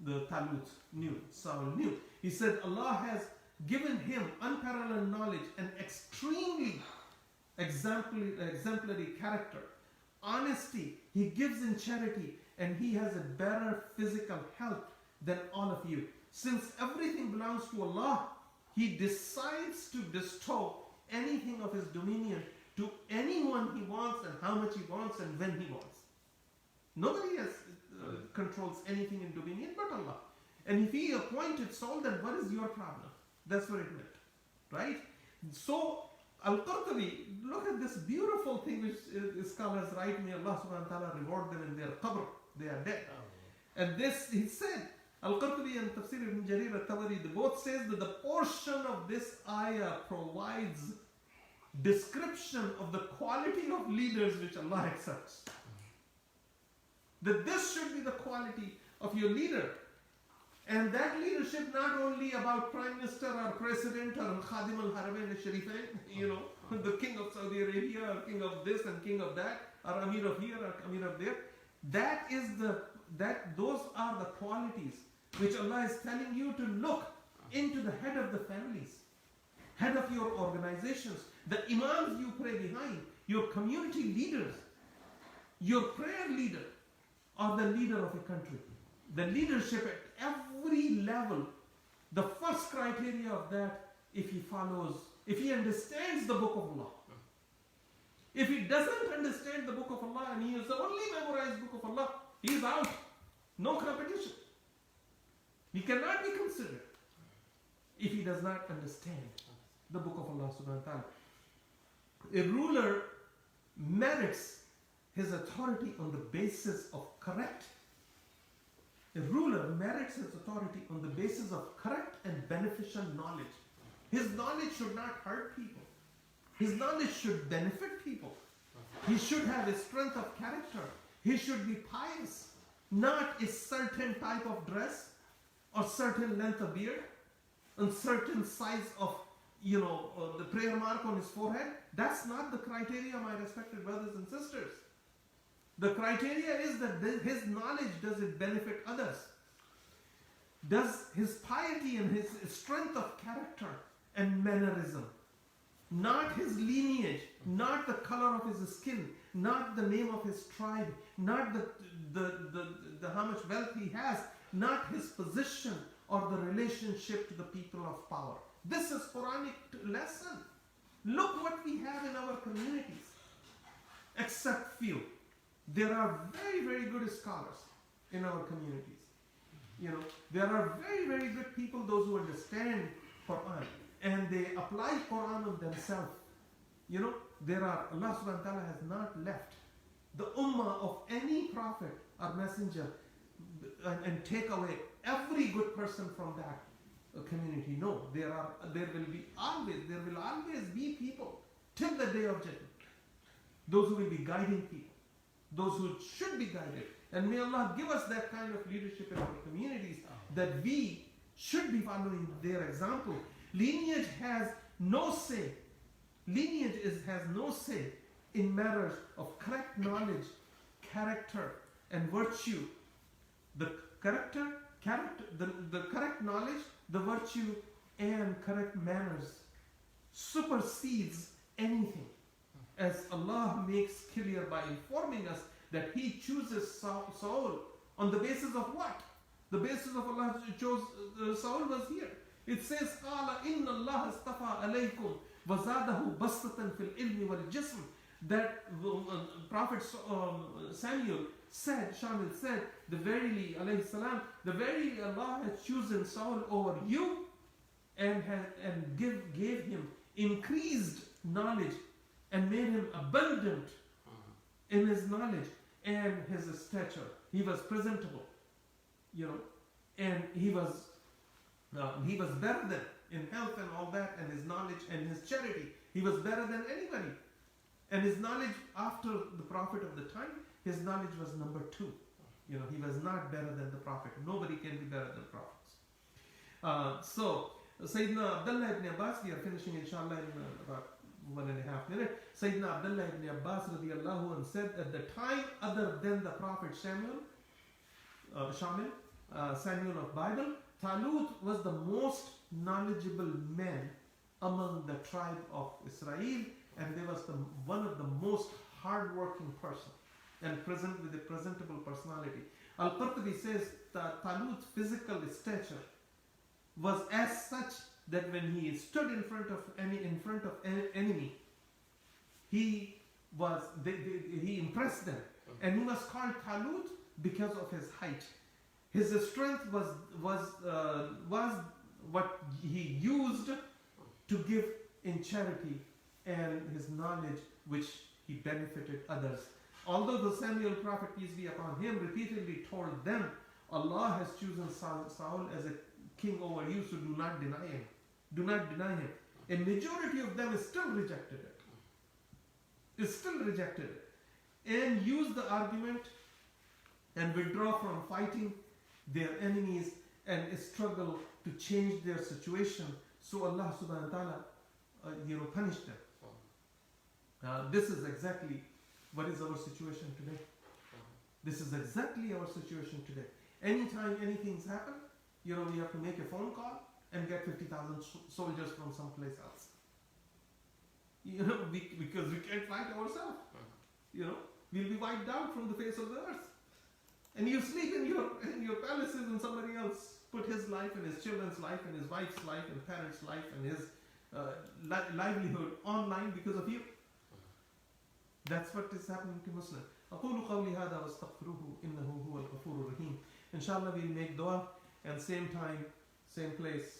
the Talut knew, Saul knew. He said Allah has given him unparalleled knowledge and extremely exemplary character, honesty, he gives in charity, and he has a better physical health than all of you. Since everything belongs to Allah, he decides to bestow anything of his dominion to anyone he wants and how much he wants and when he wants. Nobody else controls anything in dominion but Allah. And if he appointed Saul, then what is your problem? That's what it meant, right? So Al-Qur'ani, look at this beautiful thing which scholars write, may Allah subhanahu wa ta'ala reward them in their qabr, they are dead. And this, he said, Al-Qur'ani and Tafsir ibn Jarir al-Tabari, they both says that the portion of this ayah provides description of the quality of leaders which Allah accepts. That this should be the quality of your leader. And that leadership not only about Prime Minister or President or Khadim al-Haramain al-Sharifain, the King of Saudi Arabia or King of this and King of that, or Amir of here or Amir of there. Those are the qualities which Allah is telling you to look into the head of the families, head of your organizations, the imams you pray behind, your community leaders, your prayer leader, or the leader of a country. The leadership at every level, the first criteria of that, if he understands the book of Allah. If he doesn't understand the book of Allah and he is the only memorized book of Allah, he is out. No competition. He cannot be considered if he does not understand the book of Allah subhanahu wa ta'ala. A ruler merits his authority on the basis of correct. A ruler merits his authority on the basis of correct and beneficial knowledge. His knowledge should not hurt people. His knowledge should benefit people. He should have a strength of character. He should be pious, not a certain type of dress or certain length of beard and certain size of, the prayer mark on his forehead. That's not the criteria, my respected brothers and sisters. The criteria is that his knowledge, does it benefit others? Does his piety and his strength of character and mannerism, not his lineage, not the color of his skin, not the name of his tribe, not the how much wealth he has, not his position or the relationship to the people of power. This is Quranic lesson. Look what we have in our communities, except few. There are very, very good scholars in our communities. There are very, very good people, those who understand Quran, and they apply Quran on themselves. Allah subhanahu wa ta'ala has not left the ummah of any prophet or messenger and take away every good person from that community. No, there will always be people till the day of judgment. Those who will be guiding people, those who should be guided. And may Allah give us that kind of leadership in our communities, that we should be following their example. Lineage has no say. Has no say in matters of correct knowledge, character, and virtue. The correct knowledge, the virtue, and correct manners supersedes anything. As Allah makes clear by informing us that He chooses Saul on the basis of what? The basis of Allah chose Saul was here. It says, قَالَ إِنَّ اللَّهَ اسْتَفَى عَلَيْكُمْ وَزَادَهُ بَسْطَةً فِي الْعِلْمِ وَالْجِسْمِ. That Prophet Samuel said, Shamil said, the verily, alayhi salam, the verily Allah has chosen Saul over you and gave him increased knowledge and made him abundant in his knowledge and his stature. He was presentable, and he was better than in health and all that, and his knowledge and his charity. He was better than anybody. And his knowledge after the prophet of the time, his knowledge was number 2. He was not better than the prophet. Nobody can be better than prophets. So Sayyidina Abdullah ibn Abbas, we are finishing inshallah in about 1.5 minutes. Sayyidina Abdullah ibn Abbas radiallahu anhu said, at the time other than the prophet Samuel of Bible, Talut was the most knowledgeable man among the tribe of Israel, and he was one of the most hard-working person and present with a presentable personality. Al-Qurtubi says that Talut's physical stature was as such that when he stood in front of enemy, he impressed them, and he was called Talut because of his height. His strength was what he used to give in charity, and his knowledge which he benefited others. Although the Samuel prophet, peace be upon him, repeatedly told them, Allah has chosen Saul as a king over you, so do not deny him. Do not deny him. A majority of them still rejected it. And used the argument and withdraw from fighting their enemies and struggle to change their situation. So Allah subhanahu wa ta'ala punished them. This is exactly what is our situation today. This is exactly our situation today. Anytime anything's happen, we have to make a phone call and get 50,000 soldiers from someplace else. Because we can't fight ourselves. We'll be wiped out from the face of the earth. And you sleep in your palaces, and somebody else put his life and his children's life and his wife's life and parents' life and his livelihood online because of you. That's what is happening to Muslims. أقول قولي هذا واستغفروه إنه هو الغفور الرحيم. Inshallah, we'll make dua And same time, same place,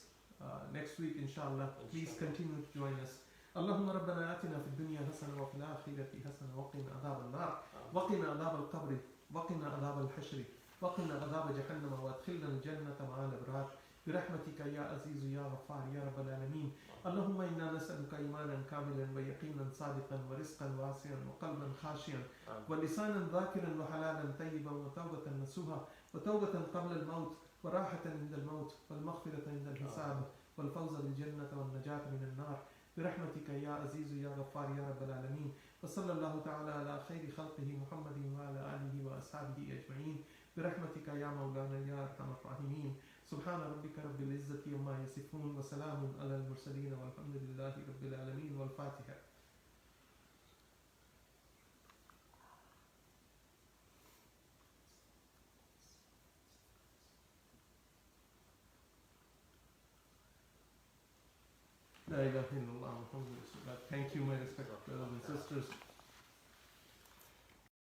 next week inshallah. Please continue to join us. اللهم ربنا آتنا في الدنيا حسنة وفي الآخرة حسنة وقنا عذاب النار وقنا عذاب القبر وقنا عذاب الحشر وقنا عذاب جهنم وادخلنا الجنة مع الأبرار برحمتك يا عزيز يا غفار يا رب العالمين. اللهم إنا نسألك إيمانا كاملا ويقينا صادقا ورزقا واسعا وقلبا خاشعا ولسانا ذاكرا وحلالا طيبا وتوبة نصوحا وتوبة قبل الموت وراحة عند الموت والمغفرة عند الحساب والفوز بالجنة والنجاة من النار برحمتك يا عزيز يا غفار يا رب العالمين. وصلى الله تعالى على خير خلقه محمد وعلى آله وأصحابه أجمعين برحمتك يا مولانا يا أرحم الراحمين. سبحان ربك رب العزة عما يصفون وسلام على المرسلين والحمد لله رب العالمين. والفاتحة.